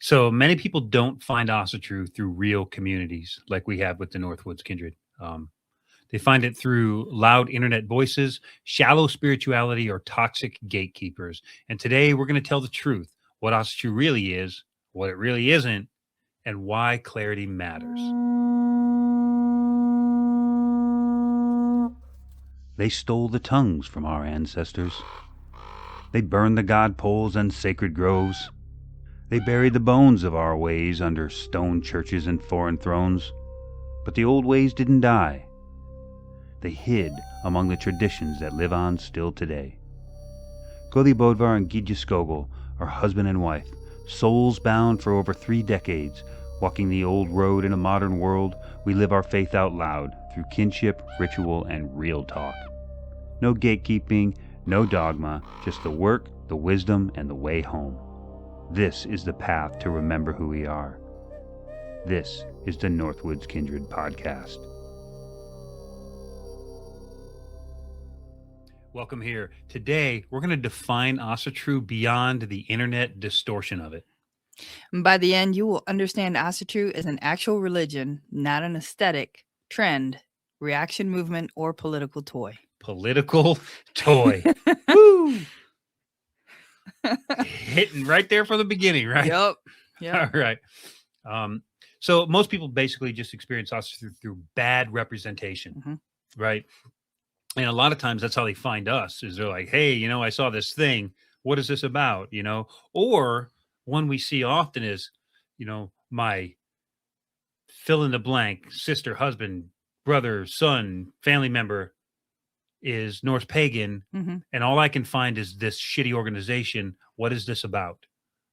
So many people don't find Asatru through real communities like we have with the Northwoods Kindred. They find it through loud internet voices, shallow spirituality, or toxic gatekeepers. And today we're going to tell the truth, what Asatru really is, what it really isn't, and why clarity matters. They stole the tongues from our ancestors. They burned the god poles and sacred groves. They buried the bones of our ways under stone churches and foreign thrones. But the old ways didn't die. They hid among the traditions that live on still today. Gothi Bodvarr Gydia Skogul are husband and wife, souls bound for over 3 decades. Walking the old road in a modern world, we live our faith out loud through kinship, ritual, and real talk. No gatekeeping, no dogma, just the work, the wisdom, and the way home. This is the path to remember who we are. This is the Northwoods Kindred Podcast. Welcome here. Today, we're going to define Asatru beyond the internet distortion of it. By the end, you will understand Asatru is an actual religion, not an aesthetic, trend, reaction movement, or political toy. Political toy. Woo! Hitting right there from the beginning, right? Yep. All right. So most people basically just experience Asatru through bad representation, right? And a lot of times that's how they find us, is they're like, hey, I saw this thing. What is this about? Or one we see often is, my fill in the blank sister, husband, brother, son, family member is Norse pagan. And all I can find is this shitty organization. What is this about?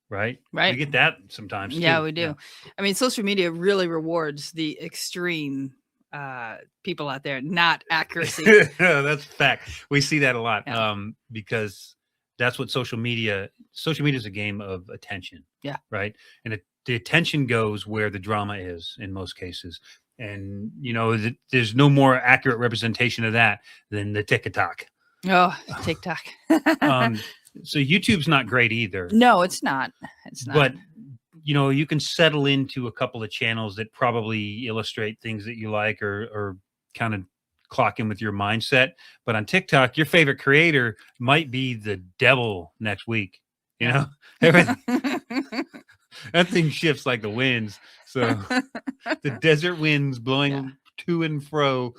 Right. We get that sometimes. Yeah, too. we do. Yeah. I mean, social media really rewards the extreme people out there, not accuracy. That's a fact. We see that a lot because that's what social media is a game of attention. Yeah. Right. And the attention goes where the drama is in most cases. And, there's no more accurate representation of that than the TikTok. Oh, TikTok. So YouTube's not great either. No, it's not. It's not. But, you can settle into a couple of channels that probably illustrate things that you like or kind of clock in with your mindset. But on TikTok, your favorite creator might be the devil next week. Everything. That thing shifts like the winds. So the desert winds blowing to and fro.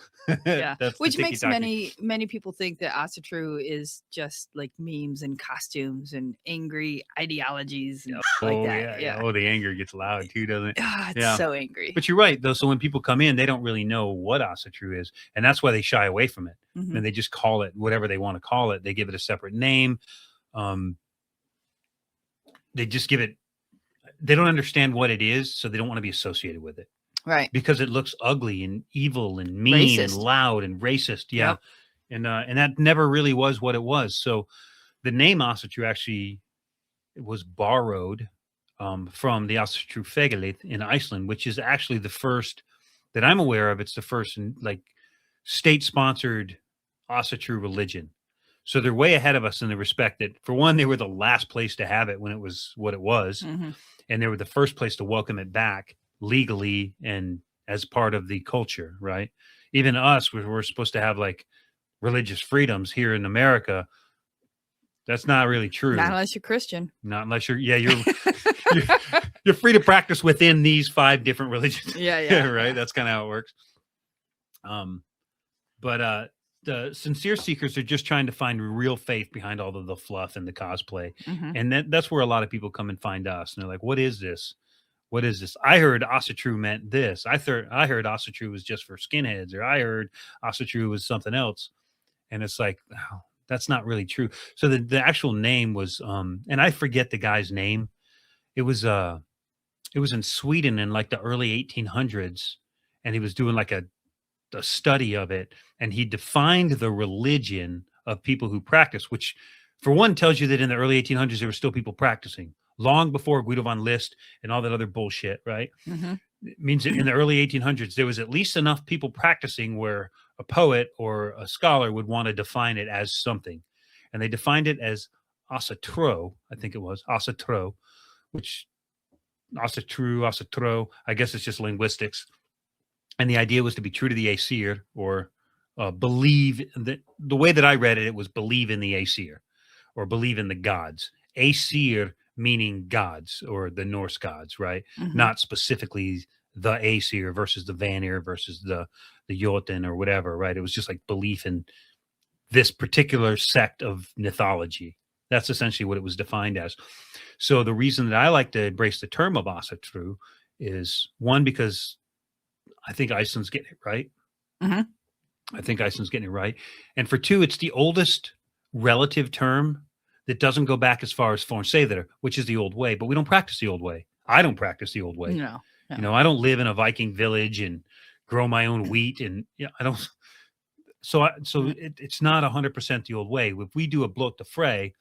Yeah, which makes many people think that Asatru is just like memes and costumes and angry ideologies and like that. Yeah. Oh, the anger gets loud too, doesn't it? It's so angry. But you're right, though. So when people come in, they don't really know what Asatru is, and that's why they shy away from it. And they just call it whatever they want to call it. They give it a separate name. They just give it. They don't understand what it is, so they don't want to be associated with it. Right. Because it looks ugly and evil and mean and loud and racist. Yeah. Yep. And that never really was what it was. So the name Asatru actually was borrowed from the Asatru Fegilith in Iceland, which is actually the first that I'm aware of. It's the first state-sponsored Asatru religion. So they're way ahead of us in the respect that, for one, they were the last place to have it when it was what it was. And they were the first place to welcome it back legally and as part of the culture, right? Even us, we're supposed to have like religious freedoms here in America. That's not really true. Not unless you're Christian. Not unless you're you're free to practice within these 5 different religions. Yeah. Right. That's kind of how it works. But the sincere seekers are just trying to find real faith behind all of the fluff and the cosplay. And that's where a lot of people come and find us. And they're like, what is this? What is this? I heard Asatru meant this. I heard Asatru was just for skinheads, or I heard Asatru was something else. And it's like, oh, that's not really true. So the actual name was, and I forget the guy's name. It was in Sweden in like the early 1800s. And he was doing like a study of it, and he defined the religion of people who practice, which for one tells you that in the early 1800s there were still people practicing long before Guido von List and all that other bullshit, right? It means that in the early 1800s there was at least enough people practicing where a poet or a scholar would want to define it as something, and they defined it as Asatru, I think it was Asatru, which Asatru. I guess it's just linguistics. And the idea was to be true to the Aesir, or believe that the way that I read it, it was believe in the Aesir, or believe in the gods. Aesir meaning gods, or the Norse gods, right? Mm-hmm. Not specifically the Aesir versus the Vanir versus the Jotun or whatever, right? It was just like belief in this particular sect of mythology. That's essentially what it was defined as. So the reason that I like to embrace the term of Asatru is, one, because I think Iceland's getting it right. Mm-hmm. I think Iceland's getting it right. And for two, it's the oldest relative term that doesn't go back as far as Fornseidr, which is the old way, but we don't practice the old way. I don't practice the old way. No. You know, I don't live in a Viking village and grow my own wheat, and I don't. So it's not 100% the old way. If we do a blot de Frey,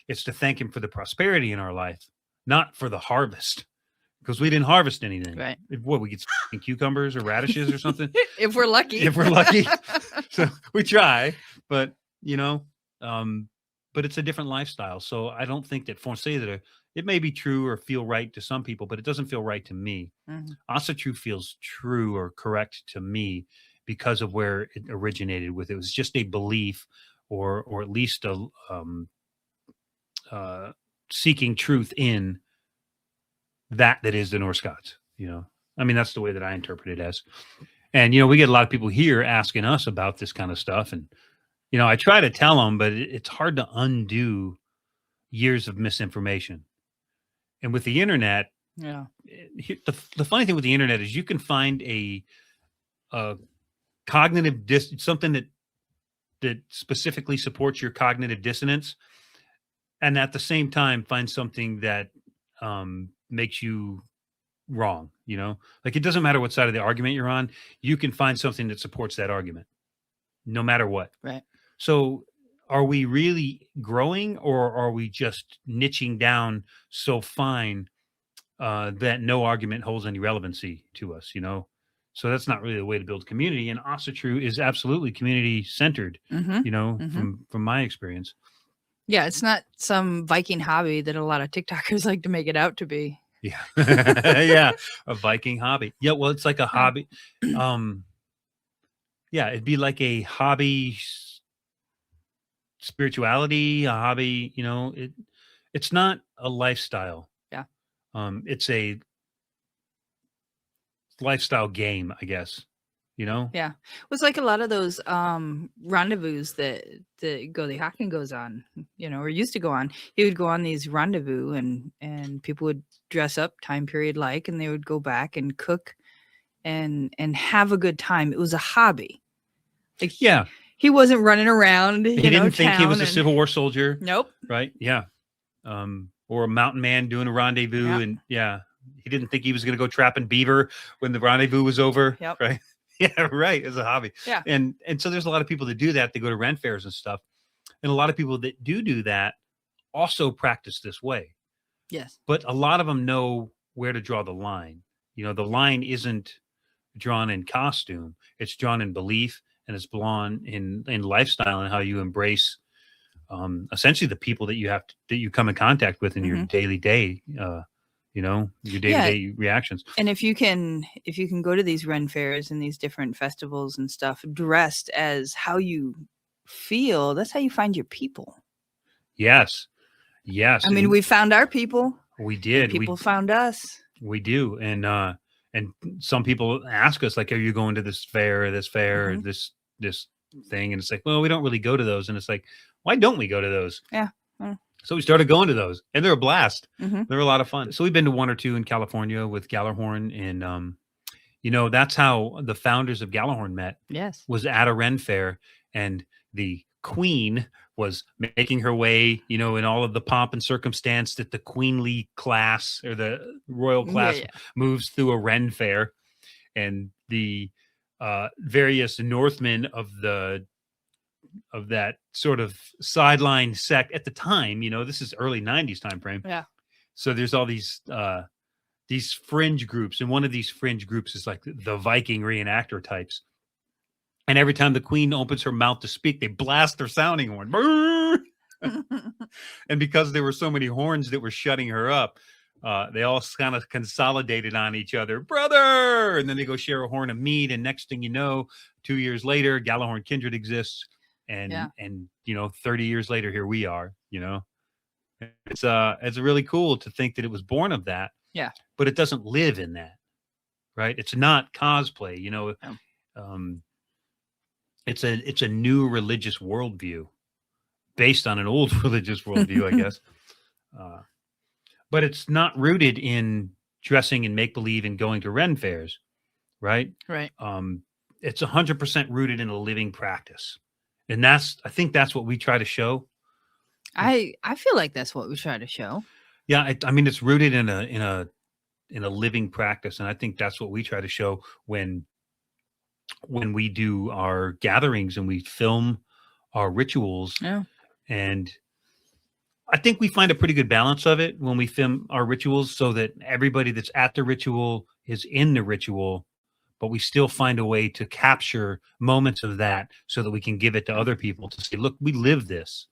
it's to thank him for the prosperity in our life, not for the harvest, because we didn't harvest anything. Right. What, we get cucumbers or radishes or something? If we're lucky. If we're lucky. So we try, but but it's a different lifestyle. So I don't think that Fornseidr, it may be true or feel right to some people, but it doesn't feel right to me. Mm-hmm. Asatru feels true or correct to me because of where it originated with. It was just a belief, or at least a seeking truth in that is the Norse gods. I mean, that's the way that I interpret it as. And we get a lot of people here asking us about this kind of stuff, and I try to tell them, but it's hard to undo years of misinformation. And with the internet, the funny thing with the internet is you can find a cognitive something that specifically supports your cognitive dissonance, and at the same time find something that makes you wrong. Like, it doesn't matter what side of the argument you're on, you can find something that supports that argument no matter what. Right. So are we really growing, or are we just niching down so fine that no argument holds any relevancy to us? So that's not really the way to build community. And Asatru is absolutely community centered. Mm-hmm. From my experience. Yeah, it's not some Viking hobby that a lot of TikTokers like to make it out to be. Yeah. Yeah, a Viking hobby. Yeah, well, it's like a hobby. Yeah, it'd be like a hobby spirituality, a hobby, it's not a lifestyle. Yeah. It's a lifestyle game, I guess. Yeah. It was like a lot of those rendezvous that Gothi Haken goes on, or used to go on. He would go on these rendezvous, and people would dress up time period and they would go back and cook and have a good time. It was a hobby. Like, yeah. He wasn't running around. He didn't think he was a Civil War soldier. Nope. Right. Yeah. Or a mountain man doing a rendezvous. Yep. And he didn't think he was going to go trapping beaver when the rendezvous was over. Yep. Right. Yeah. Right. It's a hobby. Yeah. And so there's a lot of people that do that. They go to Ren fairs and stuff. And a lot of people that do that also practice this way. Yes. But a lot of them know where to draw the line. The line isn't drawn in costume. It's drawn in belief. And it's drawn in lifestyle, and how you embrace essentially the people that you come in contact with in your daily day, your day-to-day reactions. And if you can go to these Ren fairs and these different festivals and stuff dressed as how you feel, that's how you find your people. Yes. I mean, we found our people. We did. People found us. We do. And some people ask us, like, are you going to this fair or this thing? And it's like, well, we don't really go to those. And it's like, why don't we go to those? Yeah. So we started going to those, and they're a blast. Mm-hmm. They're a lot of fun. So we've been to one or two in California with Gjallarhorn, and that's how the founders of Gjallarhorn met. Yes. Was at a Ren fair, and the queen was making her way, in all of the pomp and circumstance that the queenly class or the royal class moves through a Ren fair, and the various Northmen of that sort of sideline sect at the time. This is early 90s time frame. Yeah. So there's all these fringe groups, and one of these fringe groups is like the Viking reenactor types. And every time the queen opens her mouth to speak, they blast their sounding horn. And because there were so many horns that were shutting her up, They all kind of consolidated on each other, brother, and then they go share a horn of meat, and next thing you know, 2 years later, Gallahorn Kindred exists, and 30 years later, here we are. It's really cool to think that it was born of that. Yeah, but it doesn't live in that, right? It's not cosplay. It's a new religious worldview based on an old religious worldview, I guess. But it's not rooted in dressing and make believe and going to Ren fairs, right? Right. It's 100% rooted in a living practice, and I think that's what we try to show. I feel like that's what we try to show. Yeah, I mean, it's rooted in a living practice, and I think that's what we try to show when we do our gatherings and we film our rituals. Yeah. And I think we find a pretty good balance of it when we film our rituals, so that everybody that's at the ritual is in the ritual, but we still find a way to capture moments of that so that we can give it to other people to say, look, we live this.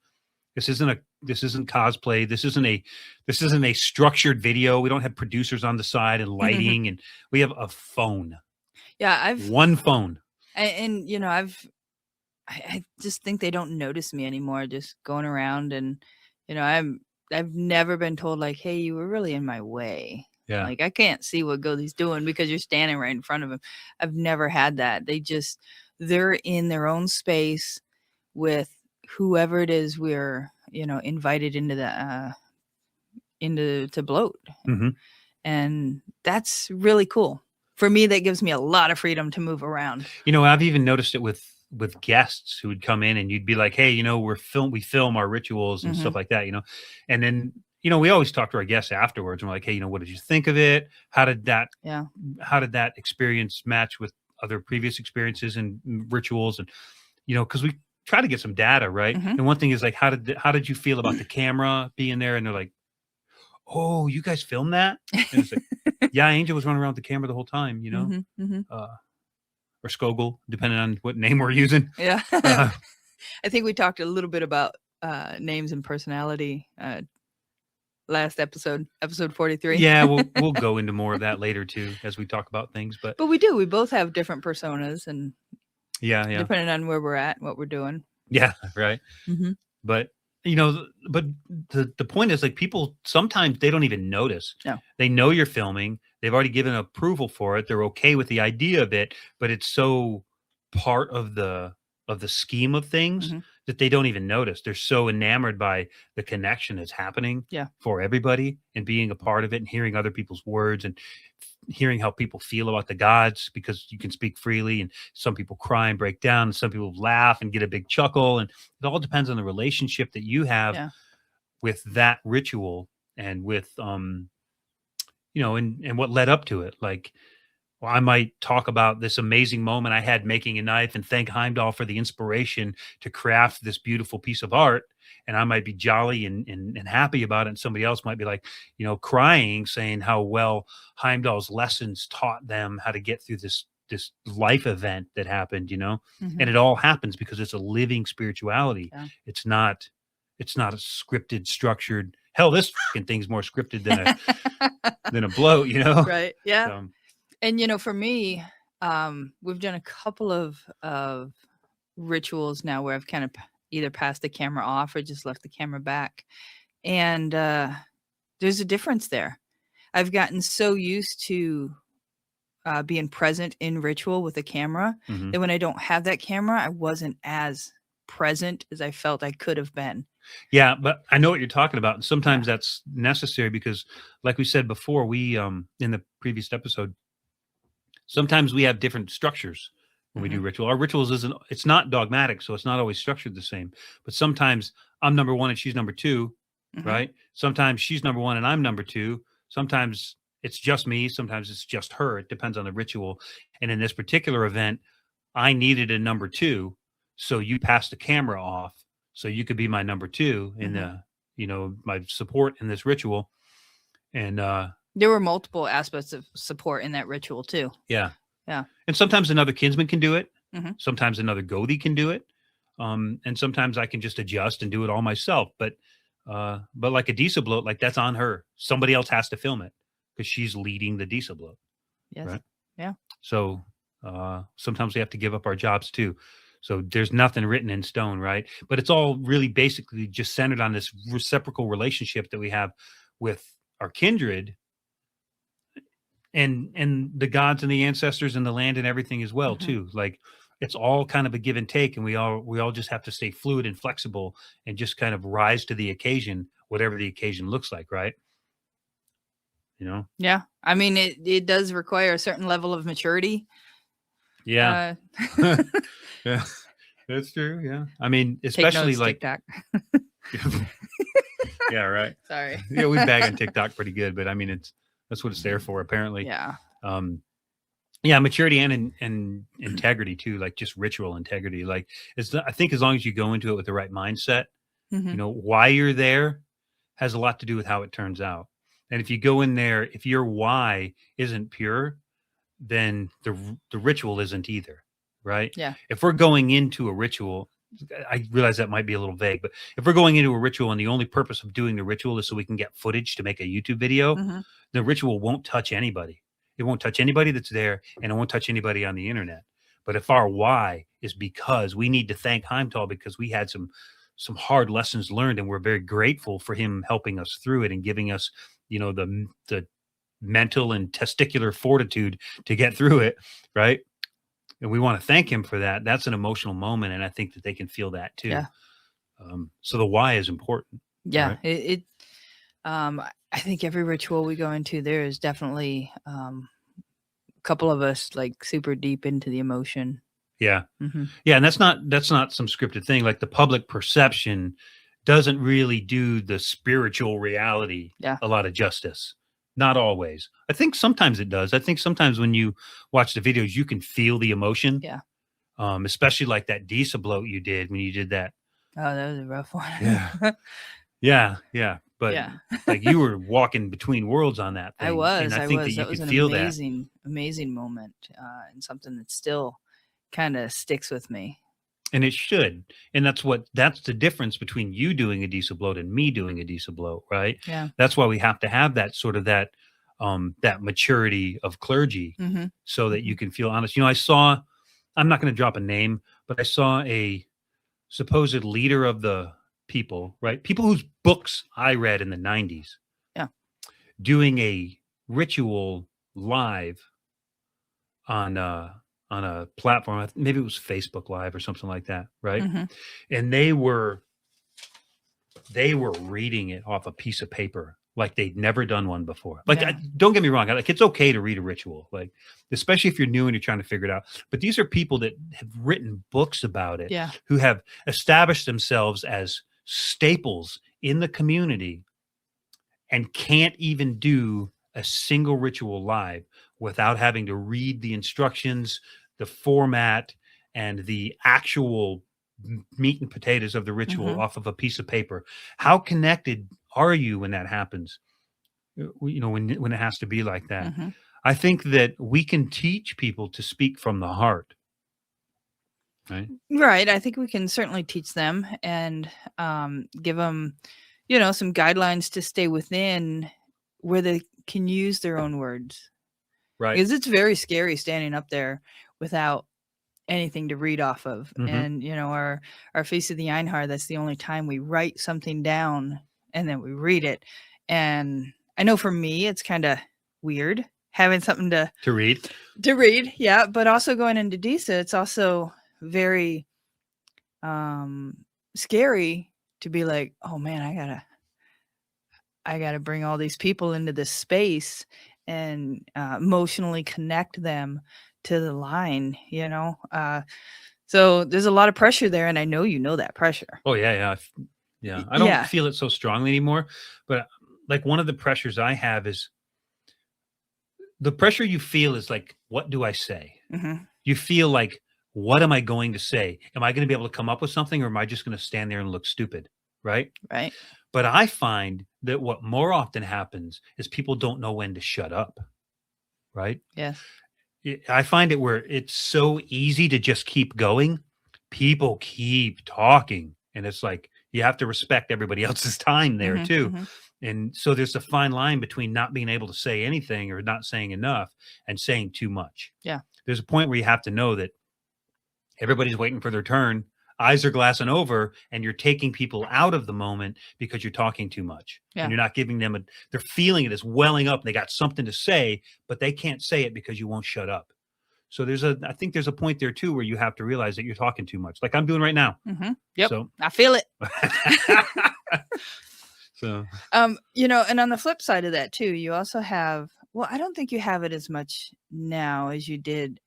This isn't cosplay. This isn't a structured video. We don't have producers on the side and lighting, and we have a phone. Yeah, one phone. And I just think they don't notice me anymore, just going around, and I've never been told like, hey, you were really in my way. Yeah. Like, I can't see what Gothi's doing because you're standing right in front of him. I've never had that. They're in their own space with whoever it is we're, invited into to bloat. Mm-hmm. And that's really cool. For me, that gives me a lot of freedom to move around. I've even noticed it with guests who would come in, and you'd be like, hey, we film our rituals and stuff like that, and then, we always talk to our guests afterwards, and we're like, hey, what did you think of it? How did that experience match with other previous experiences and rituals? And, cause we try to get some data, right? Mm-hmm. And one thing is like, how did you feel about the camera being there? And they're like, oh, you guys filmed that? And it's like, yeah, Angel was running around with the camera the whole time, or Skogul, depending on what name we're using. Yeah. I think we talked a little bit about names and personality last episode 43. Yeah, we'll go into more of that later too as we talk about things. But we both have different personas, and yeah, depending on where we're at, what we're doing. Yeah, right. Mm-hmm. But but the point is, like, people sometimes they don't even notice. No. They know you're filming. They've already given approval for it. They're okay with the idea of it, but it's so part of the scheme of things that they don't even notice. They're so enamored by the connection that's happening for everybody, and being a part of it, and hearing other people's words, and hearing how people feel about the gods, because you can speak freely, and some people cry and break down, and some people laugh and get a big chuckle, and it all depends on the relationship that you have with that ritual, and with and what led up to it. Like, well, I might talk about this amazing moment I had making a knife and thank Heimdall for the inspiration to craft this beautiful piece of art. And I might be jolly and happy about it. And somebody else might be like, crying, saying how well Heimdall's lessons taught them how to get through this life event that happened, and it all happens because it's a living spirituality. Yeah. It's not a scripted, structured, hell, this fucking thing's more scripted than a bloat, Right. Yeah. And, for me, we've done a couple of rituals now where I've kind of either passed the camera off or just left the camera back. And there's a difference there. I've gotten so used to being present in ritual with a camera that when I don't have that camera, I wasn't as present as I felt I could have been. Yeah, but I know what you're talking about. And sometimes that's necessary because, like we said before, we in the previous episode, sometimes we have different structures when we do ritual. Our rituals it's not dogmatic, so it's not always structured the same. But sometimes I'm number one and she's number two, right? Sometimes she's number one and I'm number two. Sometimes it's just me. Sometimes it's just her. It depends on the ritual. And in this particular event, I needed a number two, so you passed the camera off, so you could be my number two in the, my support in this ritual. And there were multiple aspects of support in that ritual too. Yeah. Yeah. And sometimes another kinsman can do it. Sometimes another Gothi can do it. And sometimes I can just adjust and do it all myself. But But like a diesel bloat, like that's on her. Somebody else has to film it because she's leading the diesel bloat. Yes. Right. Yeah. So sometimes we have to give up our jobs too. So there's nothing written in stone, right? But it's all really basically just centered on this reciprocal relationship that we have with our kindred and the gods and the ancestors and the land and everything as well too. Like it's all kind of a give and take, and we all just have to stay fluid and flexible and just kind of rise to the occasion, whatever the occasion looks like, right? You know? Yeah. I mean, it does require a certain level of maturity. Yeah. Yeah. That's true. Yeah. I mean, Take especially notes, like TikTok. yeah, right. Sorry. Yeah, we bag on TikTok pretty good, but I mean that's what it's there for apparently. Yeah. Yeah, maturity and integrity too, like just ritual integrity. Like I think as long as you go into it with the right mindset, you know, why you're there has a lot to do with how it turns out. And if you go in there, if your why isn't pure, then the ritual isn't either, right? Yeah. If we're going into a ritual, I realize that might be a little vague, but if we're going into a ritual and the only purpose of doing the ritual is so we can get footage to make a YouTube video, the ritual won't touch anybody. It won't touch anybody that's there, and it won't touch anybody on the internet. But if our why is because we need to thank Heimdall because we had some hard lessons learned, and we're very grateful for him helping us through it and giving us, you know, the mental and testicular fortitude to get through it, right? And we want to thank him for that. That's an emotional moment, and I think that they can feel that too. Yeah. So the why is important. Yeah. Right? I think every ritual we go into, there is definitely a couple of us like super deep into the emotion. Yeah. Yeah. And that's not some scripted thing. Like the public perception doesn't really do the spiritual reality a lot of justice. Not always. I think sometimes it does. I think sometimes when you watch the videos, you can feel the emotion. Yeah. Especially like that diesel bloat you did when you did that. Oh, that was a rough one. Yeah. Yeah. But like you were walking between worlds on that thing. I was. And I think that you was could an feel amazing moment, and something that still kind of sticks with me. And it should. And that's the difference between you doing a diesel bloat and me doing a diesel bloat, right? Yeah. That's why we have to have that sort of that maturity of clergy so that you can feel honest. You know, I'm not going to drop a name, but I saw a supposed leader of the people, right? People whose books I read in the 90s. Yeah. Doing a ritual live on a platform, maybe it was Facebook Live or something like that, right? And they were reading it off a piece of paper like they'd never done one before. Like, don't get me wrong, like it's okay to read a ritual, like especially if you're new and you're trying to figure it out. But these are people that have written books about it, who have established themselves as staples in the community and can't even do a single ritual live without having to read the instructions, the format, and the actual meat and potatoes of the ritual off of a piece of paper. How connected are you when that happens? You know, when it has to be like that. I think that we can teach people to speak from the heart. Right. Right. I think we can certainly teach them and give them, you know, some guidelines to stay within where they can use their own words. Right. Because it's very scary standing up there without anything to read off of. And, you know, our Feast of the Einhard, that's the only time we write something down and then we read it. And I know for me, it's kind of weird having something to read. Yeah. But also going into DISA, it's also very scary to be like, oh man, I gotta bring all these people into this space and emotionally connect them to the line, you know. So there's a lot of pressure there, and I know you know that pressure. Oh yeah. I don't feel it so strongly anymore, but like one of the pressures I have is the pressure you feel is like, what do I say? You feel like, what am I going to say? Am I going to be able to come up with something, or am I just going to stand there and look stupid? Right. But I find that what more often happens is people don't know when to shut up. Right. Yes. I find it where it's so easy to just keep going. People keep talking. And it's like, You have to respect everybody else's time there Mhm, too. mhm. And so there's a fine line between not being able to say anything or not saying enough and saying too much. Yeah. There's a point where you have to know that everybody's waiting for their turn. Eyes are glassing over, and you're taking people out of the moment because you're talking too much. Yeah. And you're not giving them they're feeling it as welling up. And they got something to say, but they can't say it because you won't shut up. So I think there's a point there too where you have to realize that you're talking too much, like I'm doing right now. Yep. So I feel it. so And on the flip side of that too, you also have, well, I don't think you have it as much now as you did,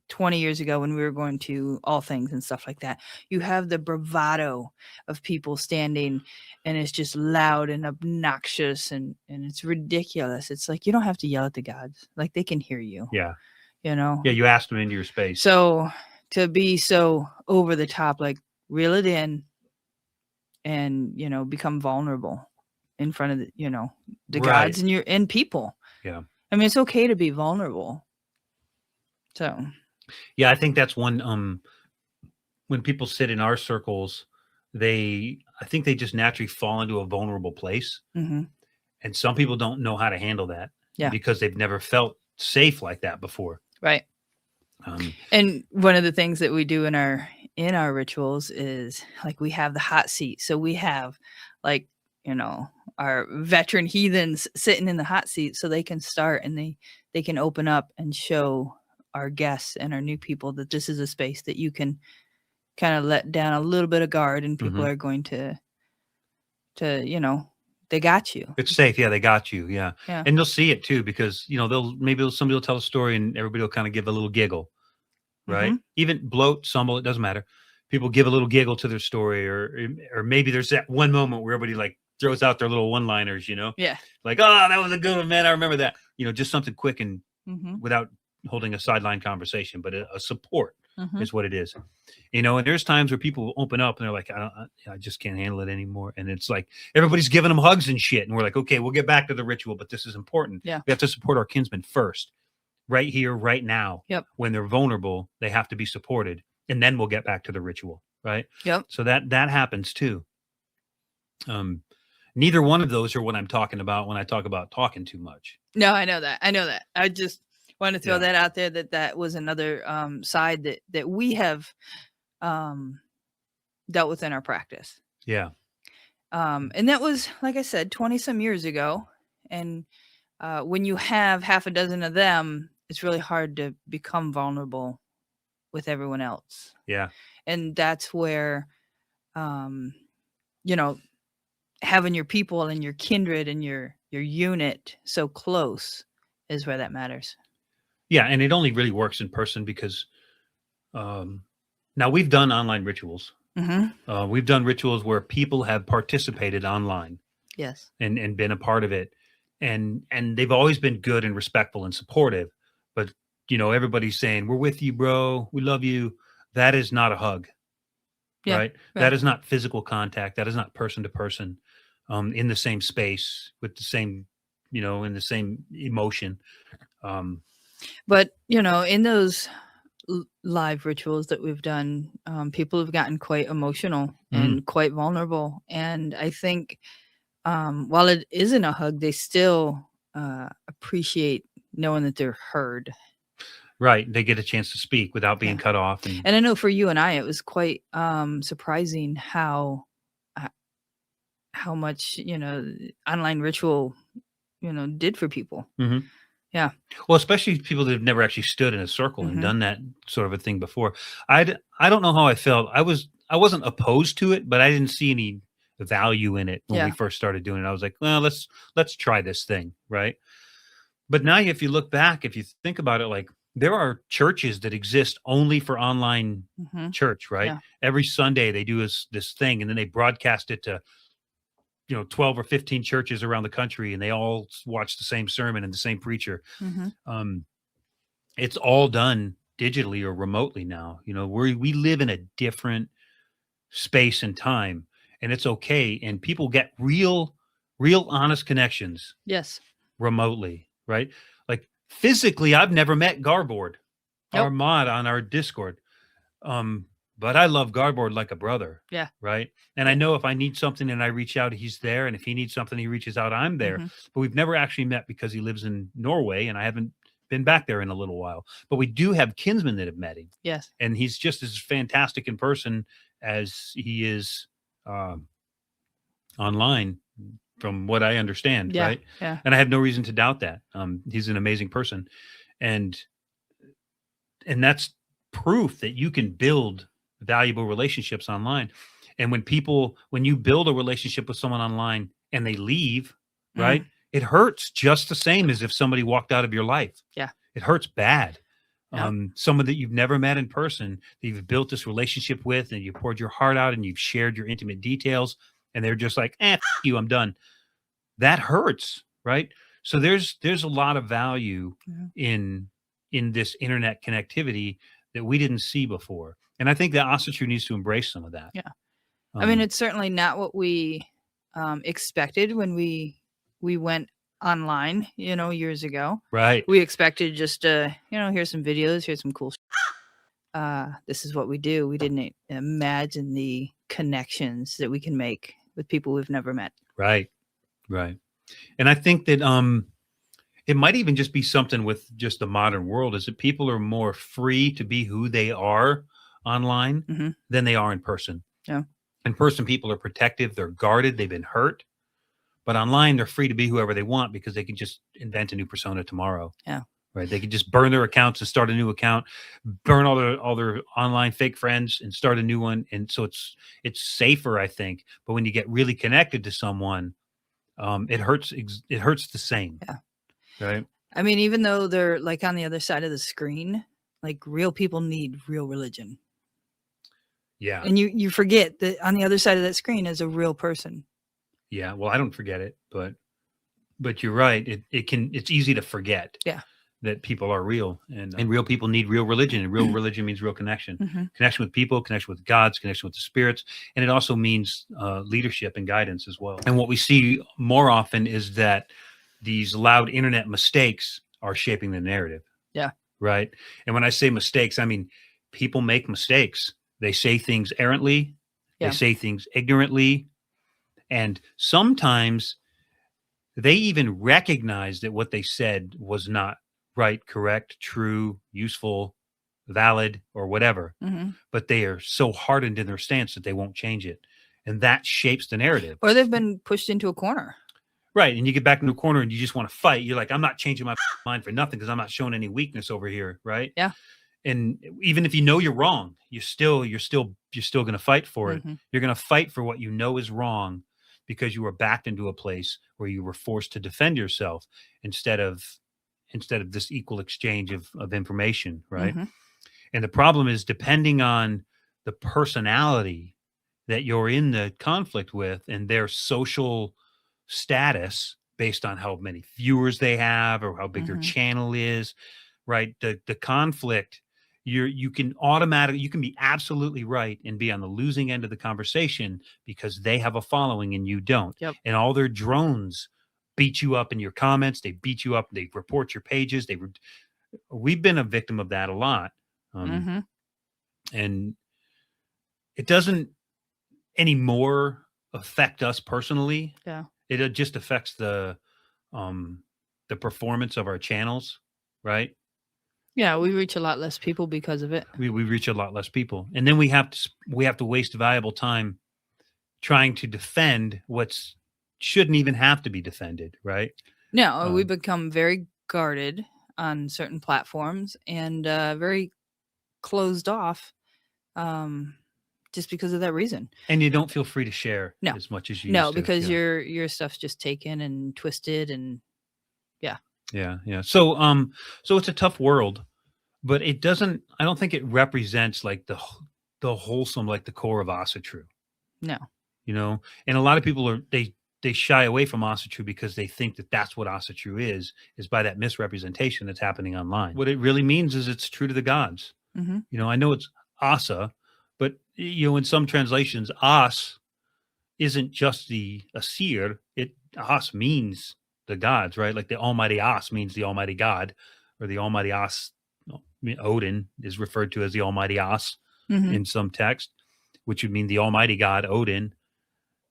20 years ago when we were going to All Things and stuff like that. You have the bravado of people standing, and it's just loud and obnoxious, and it's ridiculous. It's like, you don't have to yell at the gods. Like, they can hear you. yeah. Yeah, You asked them into your space. So to be so over the top, like, reel it in and, become vulnerable in front of the gods and people. Yeah. I mean, it's okay to be vulnerable. So yeah, I think that's one. When people sit in our circles, I think they just naturally fall into a vulnerable place. mhm. And some people don't know how to handle that because they've never felt safe like that before. Right. And one of the things that we do in our rituals is, like, we have the hot seat. So we have, like, our veteran heathens sitting in the hot seat so they can start, and they can open up and show our guests and our new people that this is a space that you can kind of let down a little bit of guard, and people are going to they got you. It's safe. Yeah, they got you. Yeah. Yeah. And they'll see it too, because, somebody will tell a story and everybody will kind of give a little giggle, right? Even bloat, stumble, it doesn't matter. People give a little giggle to their story, or maybe there's that one moment where everybody like throws out their little one-liners, Yeah. like, oh, that was a good one, man. I remember that, just something quick and without holding a sideline conversation, but a support is what it is. And there's times where people open up and they're like, I just can't handle it anymore. And it's like, everybody's giving them hugs and shit. And we're like, okay, we'll get back to the ritual, but this is important. Yeah. We have to support our kinsmen first, right here, right now. Yep. When they're vulnerable, they have to be supported, and then we'll get back to the ritual. Right. Yep. So that happens too. Neither one of those are what I'm talking about when I talk about talking too much. No, I know that. I just want to throw that out there, that was another side that we have dealt with in our practice. Yeah. And that was, like I said, 20 some years ago. And when you have half a dozen of them, it's really hard to become vulnerable with everyone else. Yeah. And that's where, having your people and your kindred and your unit so close is where that matters. Yeah. And it only really works in person because now we've done online rituals. We've done rituals where people have participated online. Yes. And been a part of it. And they've always been good and respectful and supportive. But, everybody's saying, we're with you, bro. We love you. That is not a hug. Yeah, right? That is not physical contact. That is not person to person in the same space with the same, in the same emotion. But, in those live rituals that we've done, people have gotten quite emotional and quite vulnerable. And I think while it isn't a hug, they still appreciate knowing that they're heard. Right. They get a chance to speak without being cut off. And I know for you and I, it was quite surprising how much, online ritual, did for people. Yeah. Well, especially people that have never actually stood in a circle and done that sort of a thing before. I don't know how I felt. I wasn't opposed to it, but I didn't see any value in it when we first started doing it. I was like, well, let's try this thing. Right. But now if you look back, if you think about it, like, there are churches that exist only for online church, right? Yeah. Every Sunday they do this thing, and then they broadcast it to, 12 or 15 churches around the country, and they all watch the same sermon and the same preacher. It's all done digitally or remotely now. We live in a different space and time, and it's okay. And people get real honest connections. Yes. Remotely, right? Like, physically, I've never met Garboard, our mod on our Discord. but I love Garboard like a brother. Yeah. Right. And I know if I need something and I reach out, he's there. And if he needs something, he reaches out, I'm there. But we've never actually met because he lives in Norway and I haven't been back there in a little while. But we do have kinsmen that have met him. Yes. And he's just as fantastic in person as he is online, from what I understand. Yeah. Right. Yeah. And I have no reason to doubt that. He's an amazing person. And that's proof that you can build valuable relationships online. And when you build a relationship with someone online and they leave, right, it hurts just the same as if somebody walked out of your life. Yeah. It hurts bad. Yep. Someone that you've never met in person, that you've built this relationship with, and you poured your heart out and you've shared your intimate details, and they're just like, f you, I'm done. That hurts, right? So there's a lot of value in this internet connectivity that we didn't see before. And I think that Asatru needs to embrace some of that. Yeah. I mean, it's certainly not what we expected when we went online, years ago. Right. We expected just, here's some videos, here's some cool this is what we do. We didn't imagine the connections that we can make with people we've never met. Right. Right. And I think that it might even just be something with just the modern world, is that people are more free to be who they are online than they are in person. Yeah. In person, people are protective. They're guarded. They've been hurt. But online, they're free to be whoever they want because they can just invent a new persona tomorrow. Yeah. Right. They can just burn their accounts and start a new account, burn all their online fake friends and start a new one. And so it's safer, I think. But when you get really connected to someone, it hurts. It hurts the same. Yeah. Right. I mean, even though they're like on the other side of the screen, like real people need real religion. Yeah. And you forget that on the other side of that screen is a real person. Yeah. Well, I don't forget it, but you're right. It's easy to forget. Yeah. That people are real, and real people need real religion, and real religion means real connection, connection with people, connection with gods, connection with the spirits. And it also means leadership and guidance as well. And what we see more often is that these loud internet mistakes are shaping the narrative. Yeah. Right. And when I say mistakes, I mean, people make mistakes. They say things errantly. Yeah. They say things ignorantly. And sometimes they even recognize that what they said was not right, correct, true, useful, valid, or whatever. But they are so hardened in their stance that they won't change it. And that shapes the narrative. Or they've been pushed into a corner. Right. And you get back into a corner and you just want to fight. You're like, I'm not changing my mind for nothing because I'm not showing any weakness over here. Right. Yeah. And even if you know you're wrong, you're still going to fight for it. You're going to fight for what you know is wrong because you were backed into a place where you were forced to defend yourself instead of this equal exchange of information. Right. And the problem is, depending on the personality that you're in the conflict with and their social status based on how many viewers they have or how big their channel is, right? The conflict, you can be absolutely right and be on the losing end of the conversation because they have a following and you don't. Yep. And all their drones beat you up in your comments. They beat you up. They report your pages. We've been a victim of that a lot. And it doesn't anymore affect us personally. Yeah. It just affects the performance of our channels, right? Yeah, we reach a lot less people because of it. We reach a lot less people, and then we have to waste valuable time trying to defend what shouldn't even have to be defended, right? No, we become very guarded on certain platforms and very closed off, just because of that reason. And you don't feel free to share as much as you used to. Because your stuff's just taken and twisted and yeah. So it's a tough world, but it doesn't. I don't think it represents like the wholesome, like the core of Asatru. No, and a lot of people they shy away from Asatru because they think that that's what Asatru is by that misrepresentation that's happening online. What it really means is it's true to the gods. I know it's Asa, but in some translations, As isn't just the Asir. As means the gods, right? Like the Almighty As means the Almighty God, or the Almighty As. Odin is referred to as the Almighty As. in some text, which would mean the Almighty God, Odin,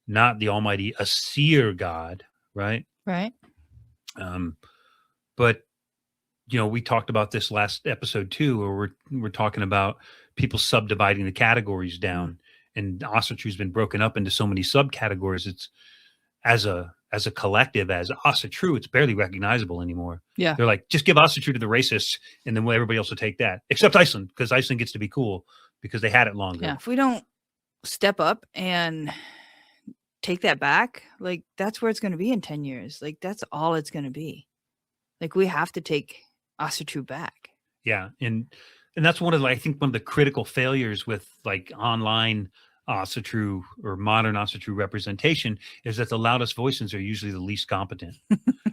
not the Almighty Asir God, right? Right. But we talked about this last episode too, where we're talking about people subdividing the categories down, and Asatru's been broken up into so many subcategories. It's as a collective, as Asatru, it's barely recognizable anymore. Yeah. They're like, just give Asatru to the racists, and then everybody else will take that, except Iceland, because Iceland gets to be cool because they had it longer. Yeah. If we don't step up and take that back, like that's where it's going to be in 10 years. Like that's all it's going to be. Like we have to take Asatru back. Yeah. And that's one of the critical failures with like online Asatru or modern Asatru representation is that the loudest voices are usually the least competent.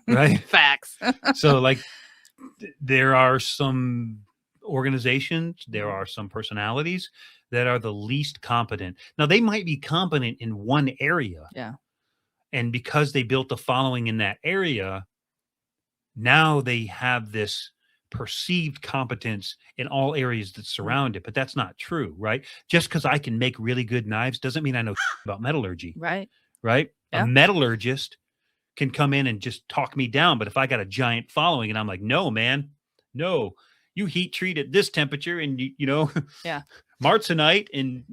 Right. Facts. So like there are some organizations, there are some personalities that are the least competent. Now they might be competent in one area. Yeah. And because they built a following in that area, now they have this perceived competence in all areas that surround it, but that's not true, right? Just because I can make really good knives doesn't mean I know about metallurgy. Right. Yeah. A metallurgist can come in and just talk me down, but if I got a giant following and I'm like, no, man, no, you heat treat at this temperature and martenite and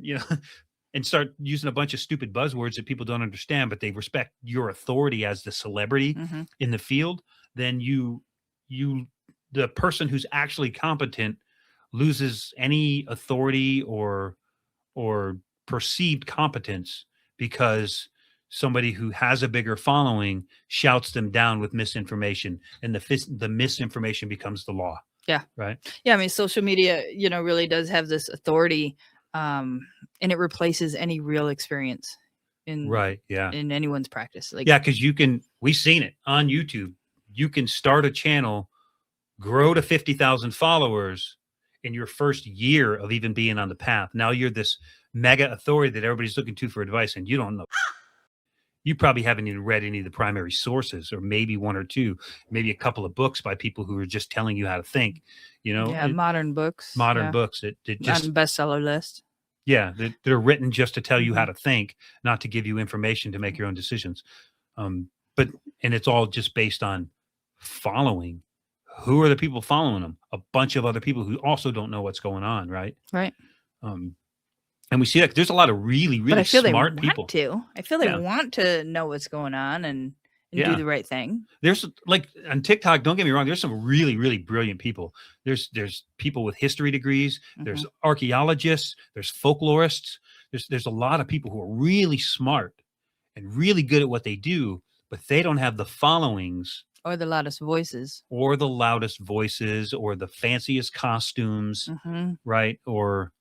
and start using a bunch of stupid buzzwords that people don't understand, but they respect your authority as the celebrity in the field, then the person who's actually competent loses any authority or perceived competence because somebody who has a bigger following shouts them down with misinformation, and the misinformation becomes the law. Yeah. Right. Yeah. I mean, social media, really does have this authority, and it replaces any real experience in anyone's practice. Like, because we've seen it on YouTube. You can start a channel, grow to 50,000 followers in your first year of even being on the path. Now you're this mega authority that everybody's looking to for advice, and you don't know. You probably haven't even read any of the primary sources, or maybe one or two, maybe a couple of books by people who are just telling you how to think, modern books that just on bestseller list. Yeah. They're written just to tell you how to think, not to give you information to make your own decisions. And it's all just based on following. Who are the people following them? A bunch of other people who also don't know what's going on. Right. Right. And we see that there's a lot of really, really smart people. I feel they want to know what's going on and do the right thing. There's like on TikTok, don't get me wrong, there's some really, really brilliant people. There's people with history degrees, there's archaeologists, there's folklorists. There's a lot of people who are really smart and really good at what they do, but they don't have the followings. Or the loudest voices. Or the fanciest costumes, right? Or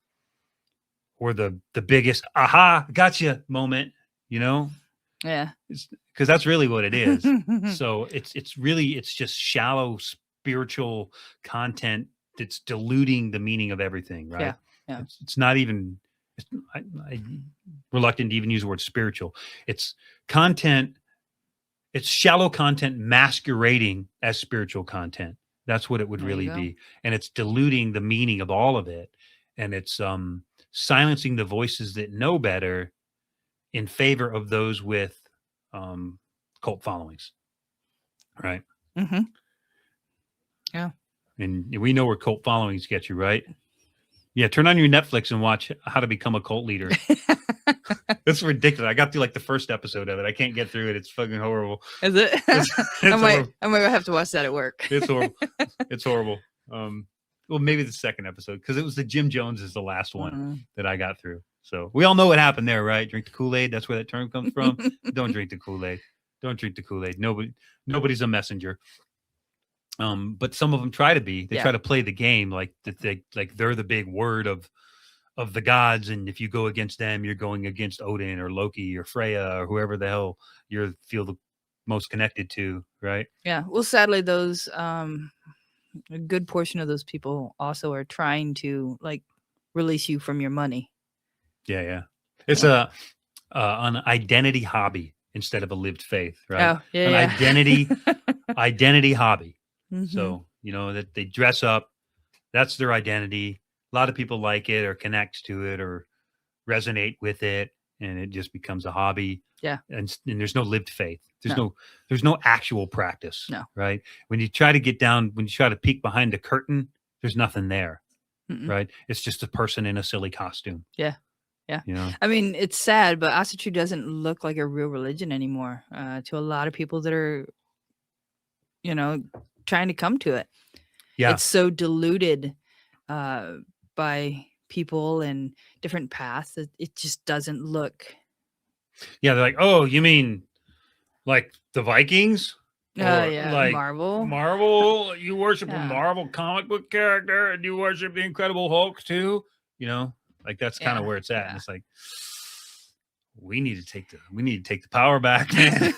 the biggest aha gotcha moment, Yeah, because that's really what it is. So it's just shallow spiritual content that's diluting the meaning of everything, right? Yeah. It's not even. I'm reluctant to even use the word spiritual. It's content. It's shallow content masquerading as spiritual content. That's what it would really be, and it's diluting the meaning of all of it, and it's silencing the voices that know better in favor of those with cult followings. Right. Yeah. And we know where cult followings get you, right? Yeah. Turn on your Netflix and watch How to Become a Cult Leader. That's ridiculous. I got through like the first episode of it. I can't get through it. It's fucking horrible. Is it? I might have to watch that at work. It's horrible. It's horrible. Well, maybe the second episode, because it was the Jim Jones is the last one that I got through. So we all know what happened there, right? Drink the Kool-Aid. That's where that term comes from. Don't drink the Kool-Aid. Don't drink the Kool-Aid. Nobody's a messenger. But some of them try to be. They try to play the game like they're the big word of the gods, and if you go against them, you're going against Odin or Loki or Freya or whoever the hell you feel the most connected to, right? Yeah. Well, sadly, those a good portion of those people also are trying to like release you from your money. Yeah. It's an identity hobby instead of a lived faith, right? Oh, yeah. Identity hobby. So, that they dress up, that's their identity. A lot of people like it or connect to it or resonate with it, and it just becomes a hobby. Yeah. And there's no lived faith. There's No. there's no actual practice. No. Right. When you try to peek behind the curtain, there's nothing there. Mm-mm. Right. It's just a person in a silly costume. Yeah. Yeah. You know, I mean, it's sad, but Asatru doesn't look like a real religion anymore to a lot of people that are, trying to come to it. Yeah. It's so diluted by people and different paths that it just doesn't look. Yeah. They're like, oh, you mean like the Vikings? Yeah. Like Marvel. Marvel, you worship a Yeah. Marvel comic book character and you worship the Incredible Hulk too. Like that's kind of where it's at. Yeah. And it's like, we need to take the power back, man.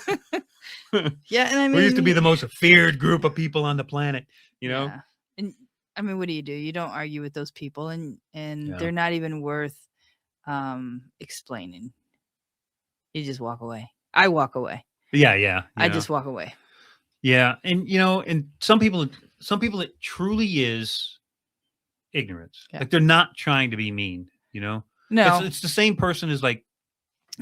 Yeah, and I mean, we used to be the most feared group of people on the planet, Yeah. And I mean, what do? You don't argue with those people, and Yeah. they're not even worth explaining. You just walk away. I walk away. Yeah. I just walk away. Yeah, and and some people it truly is ignorance. Yeah. Like they're not trying to be mean, No, It's the same person as like,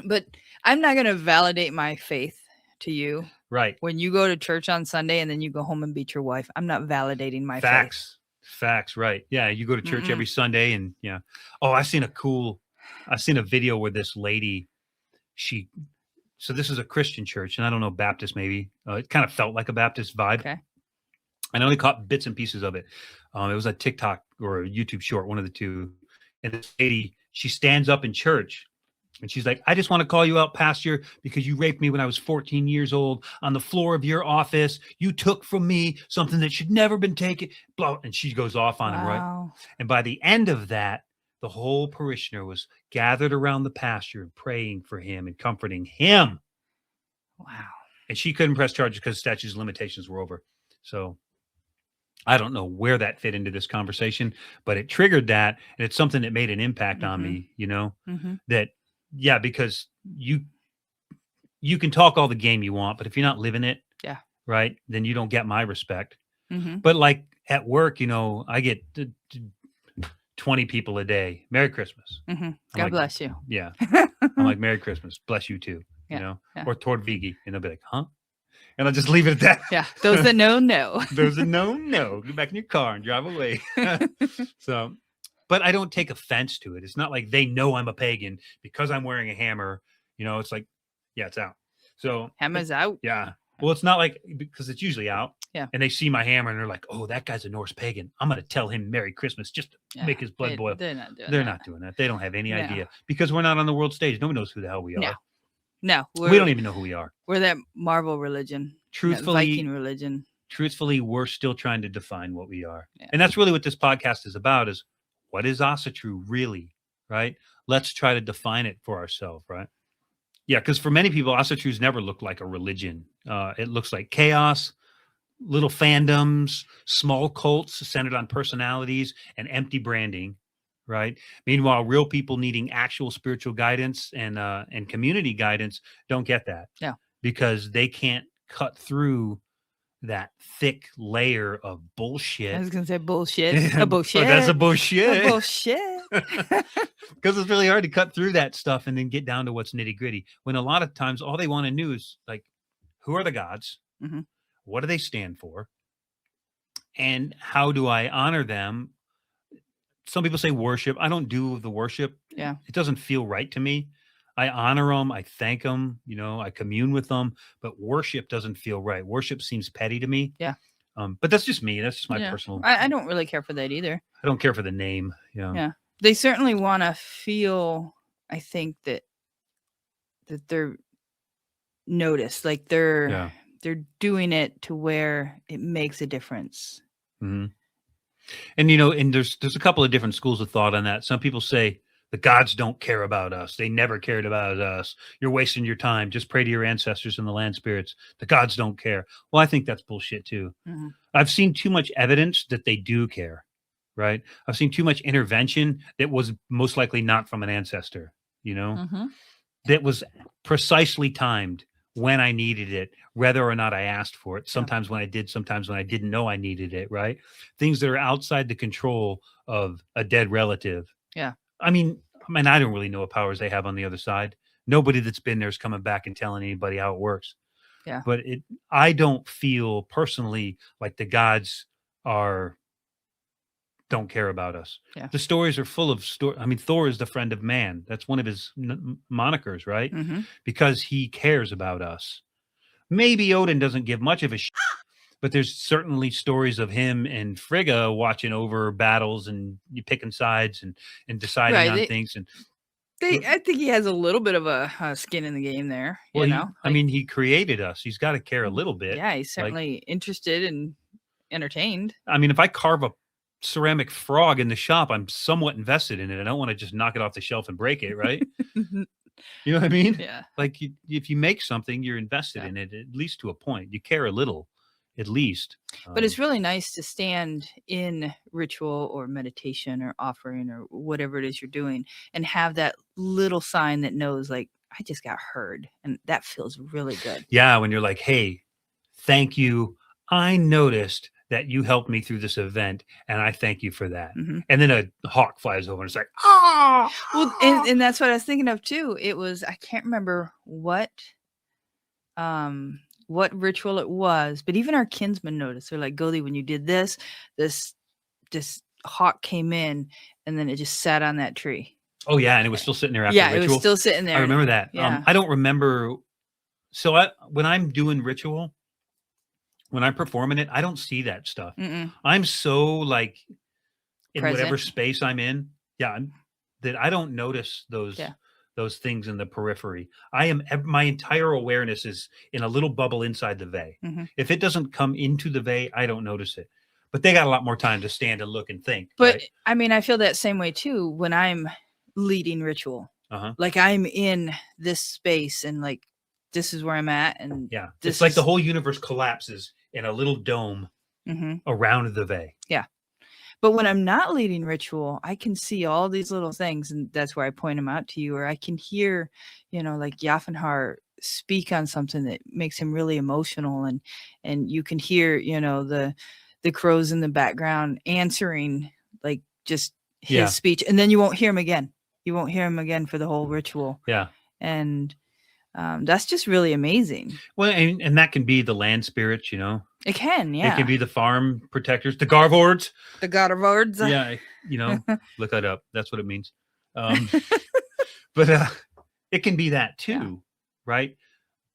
but I'm not going to validate my faith to you. right. When you go to church on Sunday and then you go home and beat your wife, I'm not validating my faith. Facts, right. Yeah, you go to church every Sunday and Oh, I seen a video where this lady, so this is a Christian church, and I don't know, Baptist maybe. It kind of felt like a Baptist vibe. Okay. I only caught bits and pieces of it. It was a TikTok or a YouTube short, one of the two. And this lady, she stands up in church and she's like, I just want to call you out, pastor, because you raped me when I was 14 years old on the floor of your office. You took from me something that should never been taken. Blah. And she goes off on him, right? And by the end of that, the whole parishioner was gathered around the pastor and praying for him and comforting him. Wow. And she couldn't press charges because statutes of limitations were over. So I don't know where that fit into this conversation, but it triggered that. And it's something that made an impact on me, that, because you can talk all the game you want, but if you're not living it, right, then you don't get my respect. But like at work, I get 20 people a day. Merry Christmas. God bless you. Yeah. I'm like, Merry Christmas. Bless you too. Or Tord Vigi. And they'll be like, huh? And I'll just leave it at that. Yeah. Those that know. Those that know. Get back in your car and drive away. So, but I don't take offense to it. It's not like they know I'm a pagan because I'm wearing a hammer. It's like, it's out. So hammer's out. Yeah. Well, it's not like, because it's usually out. Yeah. And they see my hammer and they're like, oh, that guy's a Norse pagan. I'm going to tell him Merry Christmas just to make his blood boil. They're not doing They're that. not doing that. They don't have any idea because we're not on the world stage. Nobody knows who the hell we are. No. We don't even know who we are. We're that Marvel religion. Truthfully, Viking religion. Truthfully, we're still trying to define what we are. Yeah. And that's really what this podcast is about, is what is Asatru really, right? Let's try to define it for ourselves, right? Yeah, because for many people, Asatru's never looked like a religion. It looks like chaos, little fandoms, small cults centered on personalities, and empty branding, right? Meanwhile, real people needing actual spiritual guidance and community guidance don't get that. Yeah. Because they can't cut through that thick layer of bullshit. I was going to say bullshit. A bullshit. That's a bullshit. A bullshit. Because it's really hard to cut through that stuff and then get down to what's nitty gritty. When a lot of times all they want to know is like, who are the gods? What do they stand for? And how do I honor them? Some people say worship. I don't do the worship. Yeah. It doesn't feel right to me. I honor them. I thank them. I commune with them. But worship doesn't feel right. Worship seems petty to me. Yeah. But that's just me. That's just my personal. I don't really care for that either. I don't care for the name. Yeah. They certainly want to feel, I think, that they're noticed. Like they're doing it to where it makes a difference. Mm-hmm. And, and there's a couple of different schools of thought on that. Some people say the gods don't care about us. They never cared about us. You're wasting your time. Just pray to your ancestors and the land spirits. The gods don't care. Well, I think that's bullshit too. I've seen too much evidence that they do care, right? I've seen too much intervention that was most likely not from an ancestor, that was precisely timed when I needed it, whether or not I asked for it. Sometimes when I did, sometimes when I didn't know I needed it, right? Things that are outside the control of a dead relative. Yeah. I mean, I don't really know what powers they have on the other side. Nobody that's been there is coming back and telling anybody how it works. Yeah. But I don't feel personally like the gods don't care about us. Yeah. The stories are full of I mean, Thor is the friend of man. That's one of his monikers, right? Mm-hmm. Because he cares about us. Maybe Odin doesn't give much of a shit, but there's certainly stories of him and Frigga watching over battles and picking sides and deciding on things. And I think he has a little bit of a skin in the game there. Well, I mean, he created us. He's got to care a little bit. Yeah, he's certainly interested and entertained. I mean, if I carve a ceramic frog in the shop, I'm somewhat invested in it. I don't want to just knock it off the shelf and break it, right? You know what I mean? Yeah. Like if you make something, you're invested in it, at least to a point. You care a little, at least. But it's really nice to stand in ritual or meditation or offering or whatever it is you're doing and have that little sign that knows, like, I just got heard. And that feels really good. Yeah. When you're like, hey, thank you. I noticed that you helped me through this event, and I thank you for that. Mm-hmm. And then a hawk flies over and it's like, ah! Well, and that's what I was thinking of too. It was, I can't remember what ritual it was, but even our kinsmen noticed. They're like, Gothi, when you did this hawk came in and then it just sat on that tree. Oh yeah, and it was still sitting there after the ritual. It was still sitting there. I remember that. Yeah. I don't remember. So when I'm doing ritual, when I'm performing it, I don't see that stuff. Mm-mm. I'm so like in Present. whatever space I'm in, that I don't notice those things in the periphery. My entire awareness is in a little bubble inside the vey. Mm-hmm. If it doesn't come into the vey, I don't notice it. But they got a lot more time to stand and look and think. But right? I mean, I feel that same way too when I'm leading ritual. Uh-huh. Like I'm in this space and like this is where I'm at, and it's like the whole universe collapses in a little dome around the vey. Yeah. But when I'm not leading ritual, I can see all these little things, and that's where I point them out to you, or I can hear, like Jafnhar speak on something that makes him really emotional, and you can hear, the crows in the background answering like just his speech, and then you won't hear him again. You won't hear him again for the whole ritual. Yeah. And that's just really amazing. Well, and that can be the land spirits, It can, yeah. It can be the farm protectors, the Garvords. The Garvords. Yeah, look that up. That's what it means. But it can be that too, right?